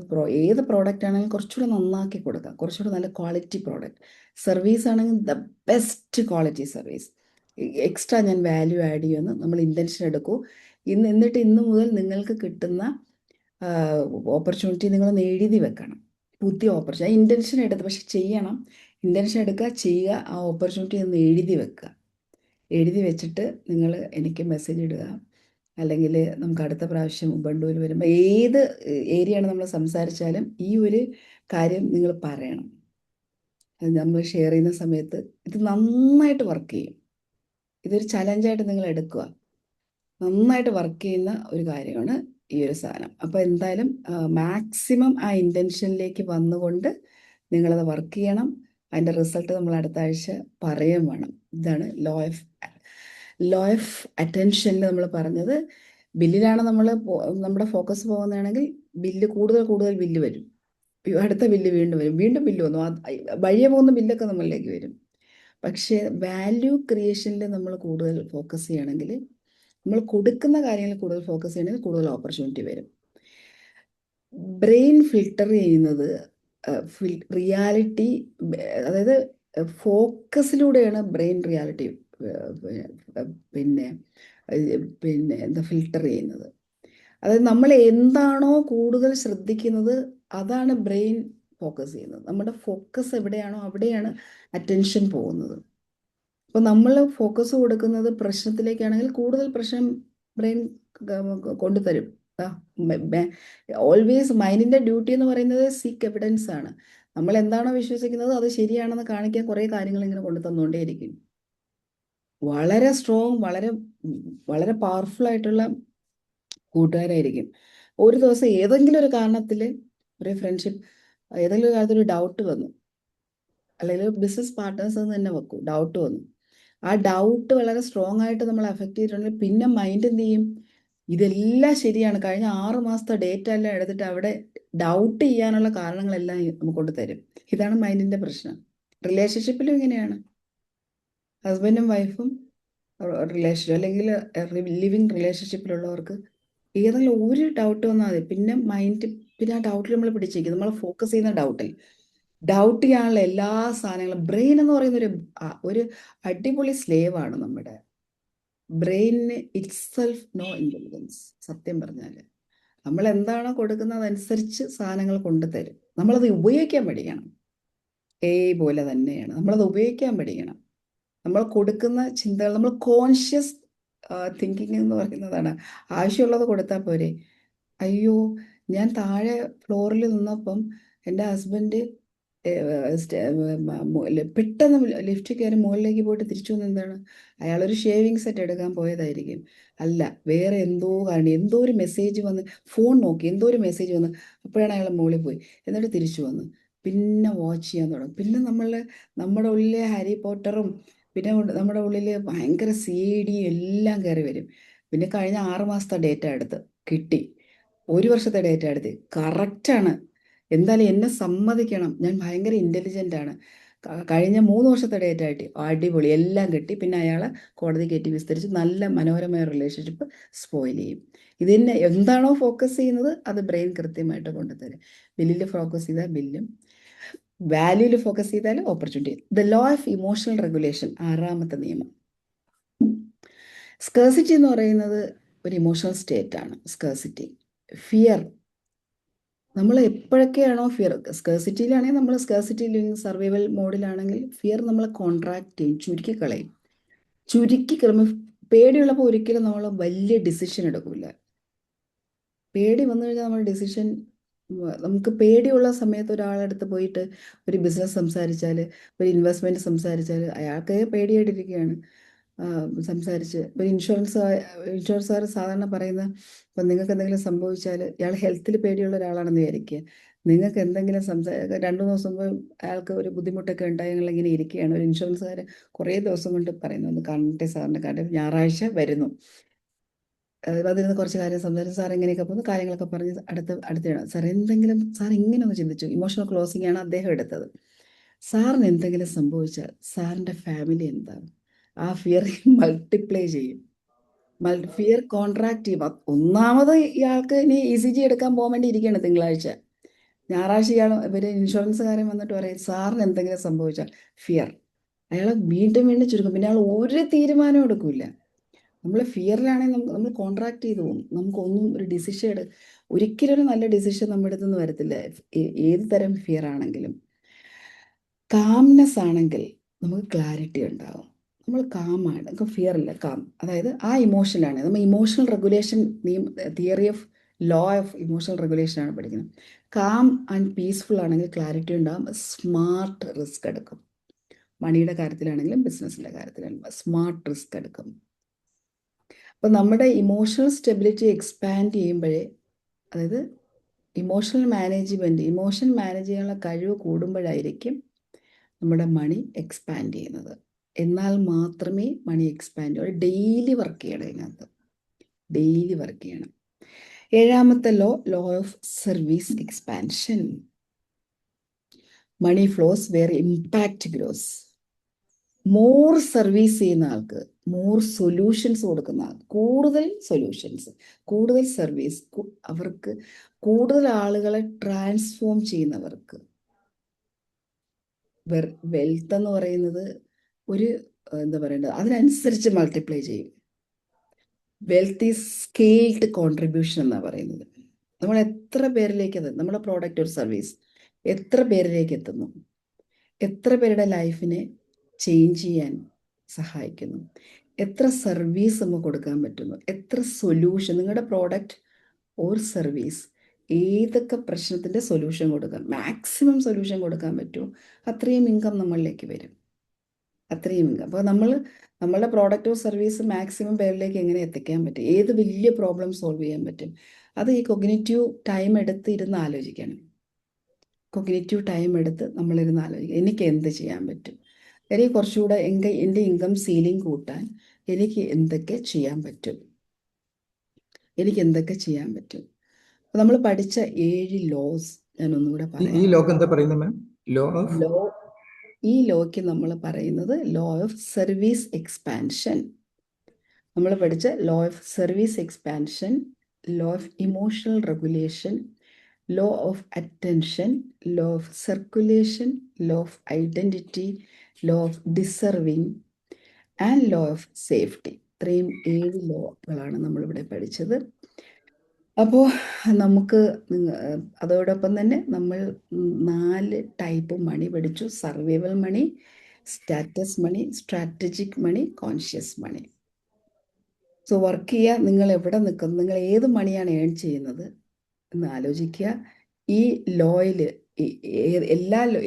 ഏത് പ്രോഡക്റ്റ് ആണെങ്കിലും കുറച്ചുകൂടെ നന്നാക്കി കൊടുക്കാം, കുറച്ചുകൂടെ നല്ല ക്വാളിറ്റി പ്രോഡക്റ്റ്. സർവീസ് ആണെങ്കിൽ the best quality service. Extra ഞാൻ വാല്യൂ ആഡ് ചെയ്യുമെന്ന് നമ്മൾ ഇൻറ്റൻഷൻ എടുക്കൂ. എന്നിട്ട് ഇന്ന് മുതൽ നിങ്ങൾക്ക് കിട്ടുന്ന ഓപ്പർച്യൂണിറ്റി നിങ്ങളൊന്ന് എഴുതി വെക്കണം. പുതിയ ഓപ്പർച്യൂണിറ്റി, ഇൻറ്റൻഷൻ എടുത്ത് പക്ഷെ ചെയ്യണം. ഇൻറ്റൻഷൻ എടുക്കുക, ചെയ്യുക, ആ ഓപ്പർച്യൂണിറ്റി ഒന്ന് എഴുതി വെക്കുക. എഴുതി വെച്ചിട്ട് നിങ്ങൾ എനിക്ക് മെസ്സേജ് ഇടുക, അല്ലെങ്കിൽ നമുക്ക് അടുത്ത പ്രാവശ്യം ഉബണ്ടുവിൽ വരുമ്പോൾ ഏത് ഏരിയയാണ് നമ്മൾ സംസാരിച്ചാലും ഈ ഒരു കാര്യം നിങ്ങൾ പറയണം. അത് നമ്മൾ ഷെയർ ചെയ്യുന്ന സമയത്ത് ഇത് നന്നായിട്ട് വർക്ക് ചെയ്യും. ഇതൊരു ചലഞ്ചായിട്ട് നിങ്ങൾ എടുക്കുക. നന്നായിട്ട് വർക്ക് ചെയ്യുന്ന ഒരു കാര്യമാണ് ഈ ഒരു സാധനം. അപ്പോൾ എന്തായാലും മാക്സിമം ആ ഇൻറ്റൻഷനിലേക്ക് വന്നുകൊണ്ട് നിങ്ങളത് വർക്ക് ചെയ്യണം. അതിൻ്റെ റിസൾട്ട് നമ്മൾ അടുത്ത ആഴ്ച പറയുകയും വേണം. ഇതാണ് ലോ ഓഫ് അറ്റൻഷനിൽ നമ്മൾ പറഞ്ഞത്. ബില്ലിലാണ് നമ്മുടെ ഫോക്കസ് പോകുന്നതാണെങ്കിൽ ബില്ല് കൂടുതൽ ബില്ല് വരും. അടുത്ത ബില്ല് വീണ്ടും വരും, വീണ്ടും ബില്ല് വന്നു, വഴിയെ പോകുന്ന ബില്ലൊക്കെ നമ്മളിലേക്ക് വരും. പക്ഷേ വാല്യൂ ക്രിയേഷനിൽ നമ്മൾ കൂടുതൽ ഫോക്കസ് ചെയ്യണമെങ്കിൽ, നമ്മൾ കൊടുക്കുന്ന കാര്യങ്ങളിൽ കൂടുതൽ ഫോക്കസ് ചെയ്യണമെങ്കിൽ കൂടുതൽ ഓപ്പർച്യൂണിറ്റി വരും. ബ്രെയിൻ ഫിൽട്ടർ ചെയ്യുന്നത് റിയാലിറ്റി, അതായത് ഫോക്കസിലൂടെയാണ് ബ്രെയിൻ റിയാലിറ്റി പിന്നെ പിന്നെ എന്താ ഫിൽട്ടർ ചെയ്യുന്നത്. അതായത് നമ്മൾ എന്താണോ കൂടുതൽ ശ്രദ്ധിക്കുന്നത് അതാണ് ബ്രെയിൻ ഫോക്കസ് ചെയ്യുന്നത്. നമ്മുടെ ഫോക്കസ് എവിടെയാണോ അവിടെയാണ് അറ്റൻഷൻ പോകുന്നത്. അപ്പോൾ നമ്മൾ ഫോക്കസ് കൊടുക്കുന്നത് പ്രശ്നത്തിലേക്കാണെങ്കിൽ കൂടുതൽ പ്രശ്നം ബ്രെയിൻ കൊണ്ടുതരും. ഓൾവേസ് മൈൻഡിൻ്റെ ഡ്യൂട്ടി എന്ന് പറയുന്നത് സീക്ക് എവിഡൻസ് ആണ്. നമ്മൾ എന്താണോ വിശ്വസിക്കുന്നത് അത് ശരിയാണെന്ന് കാണിക്കാൻ കുറേ കാര്യങ്ങൾ ഇങ്ങനെ കൊണ്ടു തന്നുകൊണ്ടേയിരിക്കും. വളരെ സ്ട്രോങ്, വളരെ വളരെ പവർഫുൾ ആയിട്ടുള്ള കൂട്ടുകാരായിരിക്കും. ഒരു ദിവസം ഏതെങ്കിലും ഒരു കാരണത്തിൽ ഒരു ഫ്രണ്ട്ഷിപ്പ്, ഏതെങ്കിലും ഒരു കാര്യത്തിൽ ഒരു ഡൗട്ട് വന്നു, അല്ലെങ്കിൽ ബിസിനസ് പാർട്ട്നേഴ്സ് എന്ന് തന്നെ വെക്കും, ഡൗട്ട് വന്നു. ആ ഡൗട്ട് വളരെ സ്ട്രോങ് ആയിട്ട് നമ്മൾ അഫക്റ്റ് ചെയ്തിട്ടുണ്ടെങ്കിൽ പിന്നെ മൈൻഡ് എന്ത് ചെയ്യും? ഇതെല്ലാം ശരിയാണ്, കഴിഞ്ഞ 6 മാസത്തെ ഡേറ്റ എല്ലാം എടുത്തിട്ട് അവിടെ ഡൗട്ട് ചെയ്യാനുള്ള കാരണങ്ങളെല്ലാം നമുക്ക് കൊണ്ട് തരും. ഇതാണ് മൈൻഡിന്റെ പ്രശ്നം. റിലേഷൻഷിപ്പിലും ഇങ്ങനെയാണ്. ഹസ്ബൻഡും വൈഫും റിലേഷൻ അല്ലെങ്കിൽ ലിവിങ് റിലേഷൻഷിപ്പിലുള്ളവർക്ക് ഏതെങ്കിലും ഒരു ഡൗട്ട് വന്നാൽ മതി, പിന്നെ മൈൻഡ് പിന്നെ ആ ഡൗട്ടിൽ നമ്മൾ പിടിച്ചേക്കും. നമ്മൾ ഫോക്കസ് ചെയ്യുന്ന ഡൗട്ട് ചെയ്യാനുള്ള എല്ലാ സാധനങ്ങളും. ബ്രെയിൻ എന്ന് പറയുന്ന ഒരു അടിപൊളി സ്ലേവ് ആണ്. നമ്മുടെ ബ്രെയിനിന് ഇറ്റ്സെൽഫ് നോ ഇന്റലിജൻസ്. സത്യം പറഞ്ഞാൽ നമ്മൾ എന്താണോ കൊടുക്കുന്നത് അതനുസരിച്ച് സാധനങ്ങൾ കൊണ്ടുതരും. നമ്മളത് ഉപയോഗിക്കാൻ പഠിക്കണം. പോലെ തന്നെയാണ് നമ്മളത് ഉപയോഗിക്കാൻ പഠിക്കണം. നമ്മൾ കൊടുക്കുന്ന ചിന്തകൾ, നമ്മൾ കോൺഷ്യസ് തിങ്കിങ് എന്ന് പറയുന്നതാണ്. ആവശ്യമുള്ളത് കൊടുത്താൽ പോരെ. അയ്യോ, ഞാൻ താഴെ ഫ്ലോറിൽ നിന്നപ്പം എൻ്റെ ഹസ്ബൻഡ് പെട്ടെന്ന് ലിഫ്റ്റ് കയറി മുകളിലേക്ക് പോയിട്ട് തിരിച്ചു വന്ന് എന്താണ്, അയാളൊരു ഷേവിങ് സെറ്റ് എടുക്കാൻ പോയതായിരിക്കും. അല്ല, വേറെ എന്തോ കാരണം എന്തോ ഒരു മെസ്സേജ് വന്ന്, ഫോൺ നോക്കി എന്തോ ഒരു മെസ്സേജ് വന്ന്, അപ്പോഴാണ് അയാൾ മുകളിൽ പോയി. എന്നിട്ട് തിരിച്ചു വന്ന് പിന്നെ വാച്ച് ചെയ്യാൻ തുടങ്ങും. പിന്നെ നമ്മുടെ ഉള്ളിലെ ഹാരി പോട്ടറും പിന്നെ നമ്മുടെ ഉള്ളിൽ ഭയങ്കര CD എല്ലാം കയറി വരും. പിന്നെ കഴിഞ്ഞ 6 മാസത്തെ ഡേറ്റ എടുത്ത് കിട്ടി, 1 വർഷത്തെ ഡേറ്റ എടുത്ത് കറക്റ്റാണ്. എന്തായാലും എന്നെ സമ്മതിക്കണം, ഞാൻ ഭയങ്കര ഇൻ്റലിജൻ്റ് ആണ്. കഴിഞ്ഞ 3 വർഷത്തെ ഡേറ്റ കിട്ടി, അടിപൊളി, എല്ലാം കിട്ടി. പിന്നെ അയാളെ കോടതി കയറ്റി വിസ്തരിച്ച് നല്ല മനോഹരമായ റിലേഷൻഷിപ്പ് സ്പോയിൽ ചെയ്യും. ഇതിനെ എന്താണോ ഫോക്കസ് ചെയ്യുന്നത് അത് ബ്രെയിൻ കൃത്യമായിട്ട് കൊണ്ടുതരും. ബില്ലിൽ ഫോക്കസ് ചെയ്താൽ ബില്ലും, വാല്യൂവിൽ ഫോക്കസ് ചെയ്താൽ opportunity. The law of emotional regulation, 6ാമത്തെ നിയമം. സ്കേഴ്സിറ്റി എന്ന് പറയുന്നത് ഒരു ഇമോഷണൽ സ്റ്റേറ്റ് ആണ്. Scarcity, fear. നമ്മൾ എപ്പോഴൊക്കെയാണോ ഫിയർ, സ്കേഴ്സിറ്റിയിലാണെങ്കിൽ നമ്മൾ സ്കേഴ്സിറ്റി ലിവിങ് സർവൈവൽ മോഡിലാണെങ്കിൽ ഫിയർ നമ്മളെ കോൺട്രാക്ട് ചെയ്യും, ചുരുക്കി കളയുമ്പോൾ. പേടിയുള്ളപ്പോൾ ഒരിക്കലും നമ്മൾ വലിയ ഡിസിഷൻ എടുക്കില്ല. പേടി വന്നു കഴിഞ്ഞാൽ നമ്മൾ ഡിസിഷൻ, നമുക്ക് പേടിയുള്ള സമയത്ത് ഒരാളടുത്ത് പോയിട്ട് ഒരു ബിസിനസ് സംസാരിച്ചാൽ, ഒരു ഇൻവെസ്റ്റ്മെൻറ്റ് സംസാരിച്ചാൽ അയാൾക്ക് പേടിയായിട്ടിരിക്കുകയാണ്. സംസാരിച്ച് ഒരു ഇൻഷുറൻസുകാർ സാധാരണ പറയുന്ന, ഇപ്പം നിങ്ങൾക്ക് എന്തെങ്കിലും സംഭവിച്ചാൽ, ഇയാൾ ഹെൽത്തിൽ പേടിയുള്ള ഒരാളാണെന്ന് വിചാരിക്കുക, നിങ്ങൾക്ക് എന്തെങ്കിലും 2 ദിവസം മുമ്പ് അയാൾക്ക് ഒരു ബുദ്ധിമുട്ടൊക്കെ ഉണ്ടായെങ്കിൽ ഇങ്ങനെ ഇരിക്കുകയാണ്, ഒരു ഇൻഷുറൻസുകാർ കുറേ ദിവസം കൊണ്ട് പറയുന്നു, ഒന്ന് കാണട്ടെ സാറിൻ്റെ കാര്യം, ഞായറാഴ്ച വരുന്നു. അതിരുന്ന് കുറച്ച് കാര്യം സംസാരിച്ച് സാർ ഇങ്ങനെയൊക്കെ പോകുന്നു, കാര്യങ്ങളൊക്കെ പറഞ്ഞ് അടുത്താണ് സാർ എന്തെങ്കിലും, സാർ ഇങ്ങനെ ഒന്ന് ചിന്തിച്ചു. ഇമോഷണൽ ക്ലോസിംഗ് ആണ് അദ്ദേഹം എടുത്തത്. സാറിന് എന്തെങ്കിലും സംഭവിച്ചാൽ സാറിൻ്റെ ഫാമിലി എന്താണ്? ആ ഫിയർ മൾട്ടിപ്ലൈ ചെയ്യും, ഫിയർ കോൺട്രാക്ട് ചെയ്യും. ഒന്നാമത് ഇയാൾക്ക് ഇനി ECG എടുക്കാൻ പോകാൻ വേണ്ടി ഇരിക്കുകയാണ് തിങ്കളാഴ്ച. ഞായറാഴ്ച ഇവർ ഇൻഷുറൻസുകാരൻ വന്നിട്ട് പറയും സാറിന് എന്തെങ്കിലും സംഭവിച്ചാൽ, ഫിയർ. അയാളെ വീണ്ടും ചുരുക്കും. പിന്നെ അയാൾ ഒരു തീരുമാനവും എടുക്കില്ല. നമ്മൾ ഫിയറിലാണെങ്കിൽ നമ്മൾ കോൺട്രാക്ട് ചെയ്തു പോകും. നമുക്കൊന്നും ഒരു ഡിസിഷൻ ഒരിക്കലും ഒരു നല്ല ഡിസിഷൻ നമ്മുടെ അടുത്ത് നിന്ന് വരത്തില്ല. ഏത് തരം ഫിയർ ആണെങ്കിലും. കാംനെസ് ആണെങ്കിൽ നമുക്ക് ക്ലാരിറ്റി ഉണ്ടാകും. നമ്മൾ കാമാണ്, നമുക്ക് ഫിയർ ഇല്ല, കാം. അതായത് ആ ഇമോഷനാണ് നമ്മൾ emotional regulation theory of law of emotional regulation ആണ് പഠിക്കുന്നത്. കാം ആൻഡ് പീസ്ഫുൾ ആണെങ്കിൽ ക്ലാരിറ്റി ഉണ്ടാകും, സ്മാർട്ട് റിസ്ക് എടുക്കും. മണിയുടെ കാര്യത്തിലാണെങ്കിലും ബിസിനസ്സിൻ്റെ കാര്യത്തിലാണെങ്കിലും സ്മാർട്ട് റിസ്ക് എടുക്കും. അപ്പം നമ്മുടെ ഇമോഷണൽ സ്റ്റെബിലിറ്റി എക്സ്പാൻഡ് ചെയ്യുമ്പോഴേ, അതായത് ഇമോഷൻ മാനേജ് ചെയ്യാനുള്ള കഴിവ് കൂടുമ്പോഴായിരിക്കും നമ്മുടെ മണി എക്സ്പാൻഡ് ചെയ്യുന്നത്. എന്നാൽ മാത്രമേ മണി എക്സ്പാൻഡ് ചെയ്യൂ. ഡെയിലി വർക്ക് ചെയ്യണം, ഇതിനകത്ത് ഡെയിലി വർക്ക് ചെയ്യണം. 7ാമത്തെ law of service expansion. Money flows where impact grows. More service ചെയ്യുന്ന ആൾക്ക്, മോർ സൊല്യൂഷൻസ് കൊടുക്കുന്ന ആൾ, കൂടുതൽ സൊല്യൂഷൻസ്, കൂടുതൽ സർവീസ്, അവർക്ക് കൂടുതൽ ആളുകളെ ട്രാൻസ്ഫോം ചെയ്യുന്നവർക്ക് വെൽത്ത് എന്ന് പറയുന്നത് ഒരു എന്താ പറയേണ്ടത്, അതിനനുസരിച്ച് മൾട്ടിപ്ലൈ ചെയ്യും. വെൽത്ത് ഈസ് സ്കെയിൽഡ് കോൺട്രിബ്യൂഷൻ എന്നാണ് പറയുന്നത്. നമ്മൾ എത്ര പേരിലേക്ക് നമ്മുടെ പ്രോഡക്റ്റ് ഒരു സർവീസ് എത്ര പേരിലേക്ക് എത്തുന്നു, എത്ര പേരുടെ ലൈഫിനെ ചേഞ്ച് ചെയ്യാൻ സഹായിക്കുന്നു, എത്ര സർവീസ് നമുക്ക് കൊടുക്കാൻ പറ്റുന്നു, എത്ര സൊല്യൂഷൻ നിങ്ങളുടെ പ്രോഡക്റ്റ് ഓർ സർവീസ് ഏതൊക്കെ പ്രശ്നത്തിൻ്റെ സൊല്യൂഷൻ കൊടുക്കാം, മാക്സിമം സൊല്യൂഷൻ കൊടുക്കാൻ പറ്റുമോ, അത്രയും ഇൻകം നമ്മളിലേക്ക് വരും. അത്രയും ഇൻകം. അപ്പോൾ നമ്മളുടെ പ്രോഡക്റ്റോ സർവീസ് മാക്സിമം പേരിലേക്ക് എങ്ങനെ എത്തിക്കാൻ പറ്റും, ഏത് വലിയ പ്രോബ്ലം സോൾവ് ചെയ്യാൻ പറ്റും, അത് ഈ കൊഗ്നിറ്റീവ് ടൈം എടുത്ത് ഇരുന്ന് ആലോചിക്കണം. കൊഗ്നിറ്റീവ് ടൈം എടുത്ത് നമ്മളിരുന്ന് ആലോചിക്കുക, എനിക്ക് എന്ത് ചെയ്യാൻ പറ്റും, എനിക്ക് കുറച്ചുകൂടെ എൻ്റെ ഇൻകം സീലിംഗ് കൂട്ടാൻ എനിക്ക് എന്തൊക്കെ ചെയ്യാൻ പറ്റും, എനിക്ക് എന്തൊക്കെ ചെയ്യാൻ പറ്റും. അപ്പോൾ നമ്മൾ പഠിച്ച 7 ലോസ് ഞാൻ ഒന്നുകൂടെ ഈ പറയാം. ലോക്ക് എന്താ പറയുന്നത് മാം? ലോ ഓഫ് ഈ ലോയ്ക്ക് നമ്മൾ പറയുന്നത് ലോ ഓഫ് സർവീസ് എക്സ്പാൻഷൻ. നമ്മൾ പഠിച്ച law of service expansion, law of emotional regulation, law of attention, law of circulation, law of identity, law of deserving and law of safety. ഇത്രയും 7 ലോകളാണ് നമ്മളിവിടെ പഠിച്ചത്. അപ്പോൾ നമുക്ക് അതോടൊപ്പം തന്നെ നമ്മൾ 4 ടൈപ്പ് മണി പഠിച്ചു. സർവൈവൽ മണി, സ്റ്റാറ്റസ് മണി, സ്ട്രാറ്റജിക് മണി, കോൺഷ്യസ് മണി. സോ വർക്ക് ചെയ്യുക, നിങ്ങൾ എവിടെ നിൽക്കുന്നു, നിങ്ങൾ ഏത് മണിയാണ് ഏൺ ചെയ്യുന്നത് എന്ന് ആലോചിക്കുക. ഈ ലോയിൽ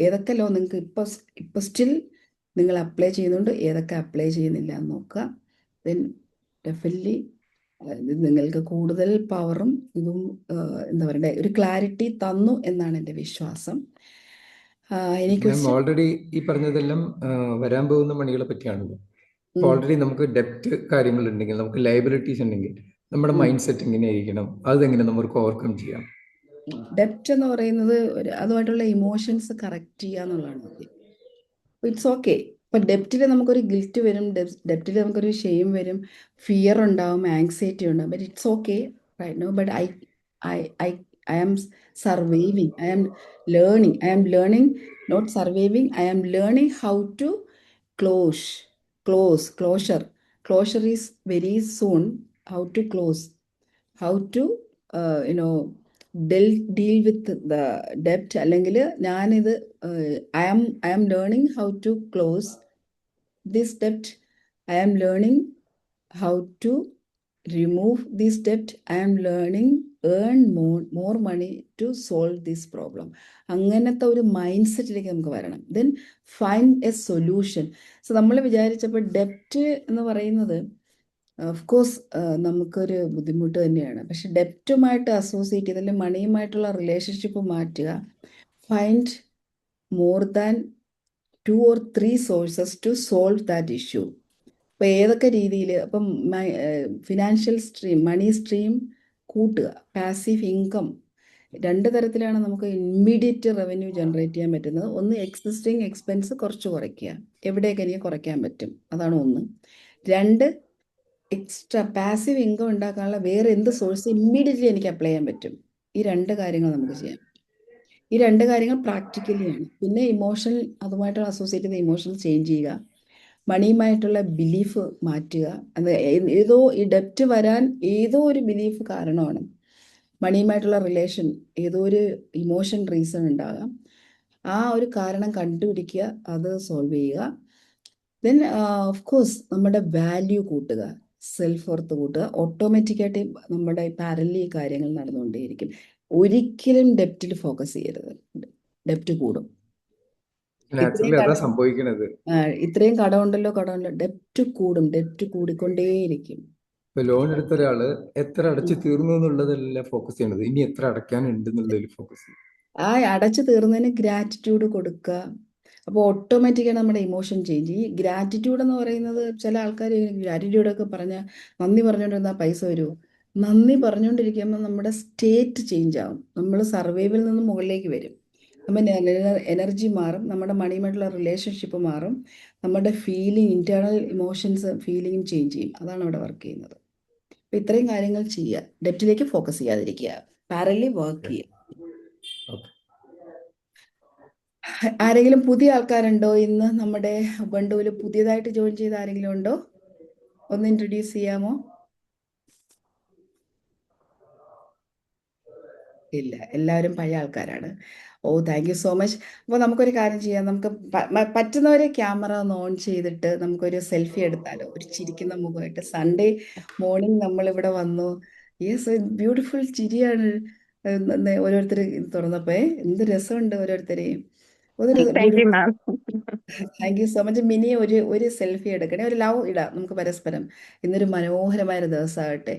ഏതൊക്കെ ലോ നിങ്ങൾക്ക് ഇപ്പോൾ സ്റ്റിൽ നിങ്ങൾ അപ്ലൈ ചെയ്യുന്നുണ്ട്, ഏതൊക്കെ അപ്ലൈ ചെയ്യുന്നില്ല എന്ന് നോക്കുക. ദെൻ ഡെഫിനറ്റ്ലി നിങ്ങൾക്ക് കൂടുതൽ പവറും ഇതും എന്താ പറയണ്ടേ ഒരു ക്ലാരിറ്റി തന്നു എന്നാണ് എൻ്റെ വിശ്വാസം. എനിക്ക് മാം ഓൾറെഡി ഈ പറഞ്ഞതെല്ലാം വരാൻ പോകുന്ന മണികളെ പറ്റിയാണല്ലോ. ഓൾറെഡി നമുക്ക് ഡെപ്റ്റ് കാര്യങ്ങൾ ഉണ്ടെങ്കിൽ, നമുക്ക് ലയബിലിറ്റീസ് ഉണ്ടെങ്കിൽ നമ്മുടെ മൈൻഡ് സെറ്റ് എങ്ങനെയായിരിക്കണം, അതെങ്ങനെ നമുക്ക് ഓവർകം ചെയ്യാം? ഡെപ്റ്റ് എന്ന് പറയുന്നത് അതുമായിട്ടുള്ള ഇമോഷൻസ് കറക്റ്റ് ചെയ്യുക എന്നുള്ളതാണ്. It's okay. ഇപ്പം ഡെപ്റ്റിൽ നമുക്കൊരു ഗിൽറ്റ് വരും, ഡെപ്റ്റിൽ നമുക്കൊരു ഷെയിം വരും, ഫിയർ ഉണ്ടാവും, ആങ്സൈറ്റി ഉണ്ടാവും. But it's okay right now. But I am surviving, I am learning, not surviving. I am learning how to closure is very soon. How to close, how to deal with the debt. അല്ലെങ്കിൽ ഞാനിത് I am learning how to close this debt. I am learning how to remove this debt. I am learning earn more money to solve this problem. അങ്ങനത്തെ ഒരു മൈൻഡ് സെറ്റിലേക്ക് നമുക്ക് വരണം. Then find A solution. So നമ്മൾ വിചാരിച്ചപ്പോൾ ഡെപ്റ്റ് എന്ന് പറയുന്നത് ഓഫ് കോഴ്സ് നമുക്കൊരു ബുദ്ധിമുട്ട് തന്നെയാണ്. പക്ഷെ ഡെപ്റ്റുമായിട്ട് അസോസിയേറ്റ് ചെയ്ത് അല്ലെങ്കിൽ മണിയുമായിട്ടുള്ള റിലേഷൻഷിപ്പ് മാറ്റുക. Find more than 2 or 3 sources to solve that issue. അപ്പോൾ ഏതൊക്കെ രീതിയിൽ, അപ്പം ഫിനാൻഷ്യൽ സ്ട്രീം, മണി സ്ട്രീം കൂട്ടുക. പാസീവ് ഇൻകം 2 തരത്തിലാണ് നമുക്ക് ഇമ്മീഡിയറ്റ് റവന്യൂ ജനറേറ്റ് ചെയ്യാൻ പറ്റുന്നത്. ഒന്ന് എക്സിസ്റ്റിംഗ് എക്സ്പെൻസ് കുറച്ച് കുറയ്ക്കുക, എവിടെയൊക്കെ എനിക്ക് കുറയ്ക്കാൻ പറ്റും, അതാണ് ഒന്ന്. 2 എക്സ്ട്രാ പാസീവ് ഇൻകം ഉണ്ടാക്കാനുള്ള വേറെ എന്ത് സോഴ്സ് ഇമ്മീഡിയറ്റ്ലി എനിക്ക് അപ്ലൈ ചെയ്യാൻ പറ്റും. ഈ 2 കാര്യങ്ങൾ നമുക്ക് ചെയ്യാം. ഈ 2 കാര്യങ്ങൾ പ്രാക്ടിക്കലിയാണ്. പിന്നെ ഇമോഷണൽ, അതുമായിട്ടുള്ള അസോസിയേറ്റ് ചെയ്ത ഇമോഷണൽ ചേഞ്ച് ചെയ്യുക, മണിയുമായിട്ടുള്ള ബിലീഫ് മാറ്റുക. അത് ഏതോ ഈ ഡെപ്റ്റ് വരാൻ ഏതോ ഒരു ബിലീഫ് കാരണമാണ്, മണിയുമായിട്ടുള്ള റിലേഷൻ ഏതോ ഒരു ഇമോഷൻ റീസൺ ഉണ്ടാകാം. ആ ഒരു കാരണം കണ്ടുപിടിക്കുക, അത് സോൾവ് ചെയ്യുക. ദെൻ ഓഫ് കോഴ്സ് നമ്മുടെ വാല്യൂ കൂട്ടുക, സെൽഫ് വർത്ത് കൂട്ടുക. ഓട്ടോമാറ്റിക്കായിട്ട് നമ്മുടെ പാരലി കാര്യങ്ങൾ നടന്നുകൊണ്ടേയിരിക്കും. ഒരിക്കലും ഡെപ്റ്റിൽ ഫോക്കസ് ചെയ്യരുത്, ഡെപ്റ്റ് കൂടും. നാച്ചുറലി അതാ സംഭവിക്കുന്നത്. ഇത്രയും കടമുണ്ടല്ലോ, ഡെപ്റ്റ് കൂടും, ഡെപ്റ്റ് കൂടിക്കൊണ്ടേയിരിക്കും. ഇപ്പൊ ലോൺ എടുത്ത ഒരാള് എത്ര അടച്ചു തീർന്നു എന്നുള്ളതല്ല ഫോക്കസ് ചെയ്യണത്, ഇനി എത്ര അടയ്ക്കാനുണ്ട് എന്നുള്ളതിൽ ഫോക്കസ് ചെയ്യും. ആ അടച്ചു തീർന്നതിന് ഗ്രാറ്റിറ്റ്യൂഡ് കൊടുക്കുക. അപ്പോൾ ഓട്ടോമാറ്റിക്കാണ് നമ്മുടെ ഇമോഷൻ ചേഞ്ച്. ഈ ഗ്രാറ്റിറ്റ്യൂഡ് എന്ന് പറയുന്നത്, ചില ആൾക്കാർ ഗ്രാറ്റിറ്റ്യൂഡൊക്കെ പറഞ്ഞാൽ നന്ദി പറഞ്ഞുകൊണ്ടിരുന്നാൽ പൈസ വരുമോ? നന്ദി പറഞ്ഞുകൊണ്ടിരിക്കുമ്പോൾ നമ്മുടെ സ്റ്റേറ്റ് ചേഞ്ച് ആവും, നമ്മൾ സർവൈവിൽ നിന്ന് മുകളിലേക്ക് വരും, നമ്മുടെ എനർജി മാറും, നമ്മുടെ മണിയുമായിട്ടുള്ള റിലേഷൻഷിപ്പ് മാറും, നമ്മുടെ ഫീലിംഗ്, ഇൻറ്റേർണൽ ഇമോഷൻസ് ഫീലിംഗും ചേഞ്ച് ചെയ്യും. അതാണ് അവിടെ വർക്ക് ചെയ്യുന്നത്. അപ്പോൾ ഇത്രയും കാര്യങ്ങൾ ചെയ്യുക, ഡെപ്റ്റിലേക്ക് ഫോക്കസ് ചെയ്യാതിരിക്കുക, പാരലി വർക്ക് ചെയ്യുക. ആരെങ്കിലും പുതിയ ആൾക്കാരുണ്ടോ ഇന്ന് നമ്മുടെ ഉബുണ്ടുവിൽ പുതിയതായിട്ട് ജോയിൻ ചെയ്ത ആരെങ്കിലും ഉണ്ടോ? ഒന്ന് ഇൻട്രൊഡ്യൂസ് ചെയ്യാമോ? ഇല്ല, എല്ലാവരും പഴയ ആൾക്കാരാണ്. ഓ, താങ്ക് യു സോ മച്ച്. അപ്പോൾ നമുക്കൊരു കാര്യം ചെയ്യാം, നമുക്ക് പറ്റുന്നവരെ ക്യാമറ ഒന്ന് ഓൺ ചെയ്തിട്ട് നമുക്കൊരു സെൽഫി എടുത്താലോ, ഒരു ചിരിക്കുന്ന മുഖമായിട്ട്. സൺഡേ മോർണിംഗ് നമ്മളിവിടെ വന്നു. യെസ്, ബ്യൂട്ടിഫുൾ ചിരിയാണ്. ഓരോരുത്തർ തുറന്നപ്പോ എന്ത് രസമുണ്ട് ഓരോരുത്തരെയും. അതൊരു thank you beautiful. Ma'am. Thank you so much. Mini ഒരു സെൽഫി എടുക്കണേ, ഒരു ലവ് ഇടാം നമുക്ക് പരസ്പരം. ഇന്നൊരു മനോഹരമായ ഒരു ദിവസമാകട്ടെ.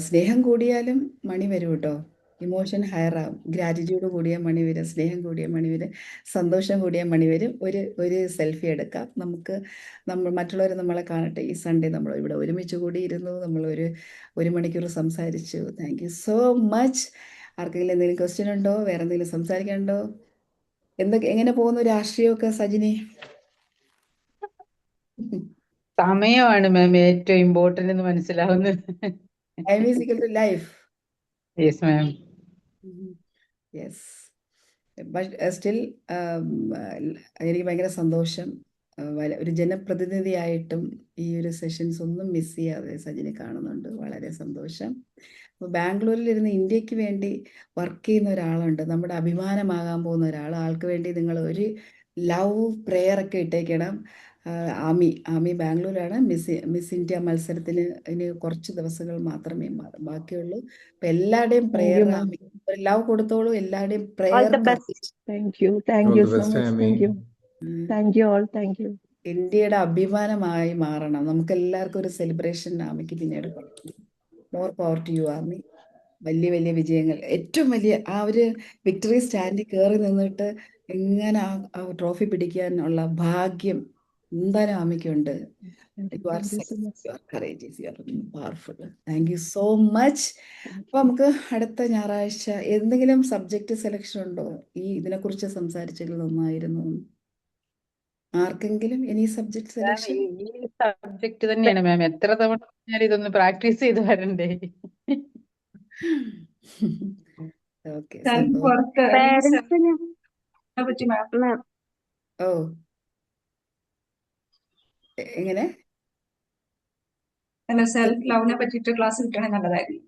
സ്നേഹം കൂടിയാലും മണി വരും കേട്ടോ. ഇമോഷൻ ഹയർ ആവും. ഗ്രാറ്റിറ്റ്യൂഡ് കൂടിയ മണി വരും, സ്നേഹം കൂടിയ മണി വരും, സന്തോഷം കൂടിയ മണി വരും. ഒരു സെൽഫി എടുക്കാം നമുക്ക്. മറ്റുള്ളവർ നമ്മളെ കാണട്ടെ. ഈ സൺഡേ നമ്മൾ ഇവിടെ ഒരുമിച്ച് കൂടിയിരുന്നു, നമ്മൾ ഒരു മണിക്കൂർ സംസാരിച്ചു. Thank you so much. ആർക്കെങ്കിലും എന്തെങ്കിലും ക്വസ്റ്റ്യൻ ഉണ്ടോ, വേറെ എന്തെങ്കിലും സംസാരിക്കാനുണ്ടോ? എങ്ങനെ പോകുന്നു രാഷ്ട്രീയമൊക്കെ സജിനി? സമയമാണ് മാം ഏറ്റവും ഇമ്പോർട്ടന്റ് എന്ന് മനസ്സിലാവുന്നത്. Time is equal to life. Yes ma'am. Yes, but still എനിക്ക് ഭയങ്കര സന്തോഷം. ഒരു ജനപ്രതിനിധിയായിട്ടും ഈ ഒരു സെഷൻസ് ഒന്നും മിസ് ചെയ്യാതെ സജിനി കാണുന്നുണ്ട്. വളരെ സന്തോഷം. ബാംഗ്ലൂരിലിരുന്ന് ഇന്ത്യക്ക് വേണ്ടി വർക്ക് ചെയ്യുന്ന ഒരാളുണ്ട്, നമ്മുടെ അഭിമാനമാകാൻ പോകുന്ന ഒരാൾ. ആൾക്ക് വേണ്ടി നിങ്ങൾ ഒരു ലവ് പ്രെയർ ഒക്കെ ഇട്ടേക്കണം. ആമി ബാംഗ്ലൂരാണ്. മിസ് ഇന്ത്യ മത്സരത്തിന് ഇനി കുറച്ച് ദിവസങ്ങൾ മാത്രമേ ബാക്കിയുള്ളൂ. അപ്പൊ എല്ലാവരുടെയും Thank prayer, you, ma'am. Ami ഒരു ലവ് കൊടുത്തോളൂ. എല്ലാവരുടെയും All prayer the best. Thank you. Thank All you the so best, much. Amy. Thank you. Thank you all. Thank you. ഇന്ത്യയുടെ അഭിമാനമായി മാറണം. നമുക്ക് എല്ലാവർക്കും ഒരു സെലിബ്രേഷൻ ആമിക്ക് പിന്നീട് കൊടുക്കണം. More power to you Ami. വലിയ വലിയ വിജയങ്ങൾ, ഏറ്റവും വലിയ ആ ഒരു വിക്ടറി സ്റ്റാൻഡിൽ കയറി നിന്നിട്ട് എങ്ങനെ ആ ട്രോഫി പിടിക്കാനുള്ള ഭാഗ്യം എന്തായാലും ആമിക്കുണ്ട്. You are Thank you so much. You are courageous, you are powerful. Thank you so much. Thank അപ്പോൾ നമുക്ക് അടുത്ത ഞായറാഴ്ച എന്തെങ്കിലും സബ്ജക്റ്റ് സെലക്ഷൻ ഉണ്ടോ? ഇതിനെക്കുറിച്ച് സംസാരിച്ചതിൽ നന്നായിരുന്നു. ആർക്കെങ്കിലും ഇനി സബ്ജക്ട് സെലക്ഷൻ? ഈ സബ്ജക്ട് തന്നെയാണ് മാം. എത്ര തവണ ഞാൻ ഇതൊന്ന് പ്രാക്ടീസ് ചെയ്ത് വരണ്ടേ. ഓക്കെ, സെൽഫ് സന്തോഷം. വർക്ക് Parents-ന് പറ്റി മാം ma'am, ഓ, എങ്ങനെ? അല്ല സെൽഫ് ലവിനെ പറ്റിയിട്ട് ക്ലാസ് കിട്ടണേ നല്ലതായിരുന്നു.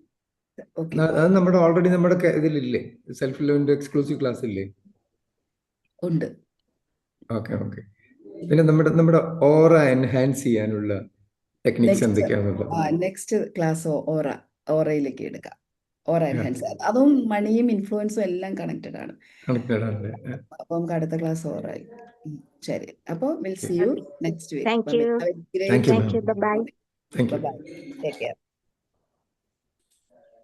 ഓക്കെ, അത് നമ്മുടെ ഓൾറെഡി നമ്മുടെ ഇതിലില്ലേ, സെൽഫ് ലവിന്റെ എക്സ്ക്ലൂസീവ് ക്ലാസ് ഇല്ലേ? ഉണ്ട്. ഓക്കെ. പിന്നെ നമ്മുടെ ഓറ എൻഹാൻസ് ചെയ്യാനുള്ള ടെക്നിക്സ് എന്തൊക്കെയാണെന്നുള്ളത് നെക്സ്റ്റ് ക്ലാസ് ഓറയിലേക്ക് എടുക്കാം. ഓറ എൻഹാൻസ്, അതും മണിയും ഇൻഫ്ലുവൻസും എല്ലാം കണക്റ്റഡ് ആണ്. കണക്റ്റഡ് ആണ്. അപ്പോൾ നമുക്ക് അടുത്ത ക്ലാസ് ഓറായി. ശരി, അപ്പോൾ will see you next week. Thank you. Thank you, Thank you. Bye-bye. Thank you. Bye. Take care.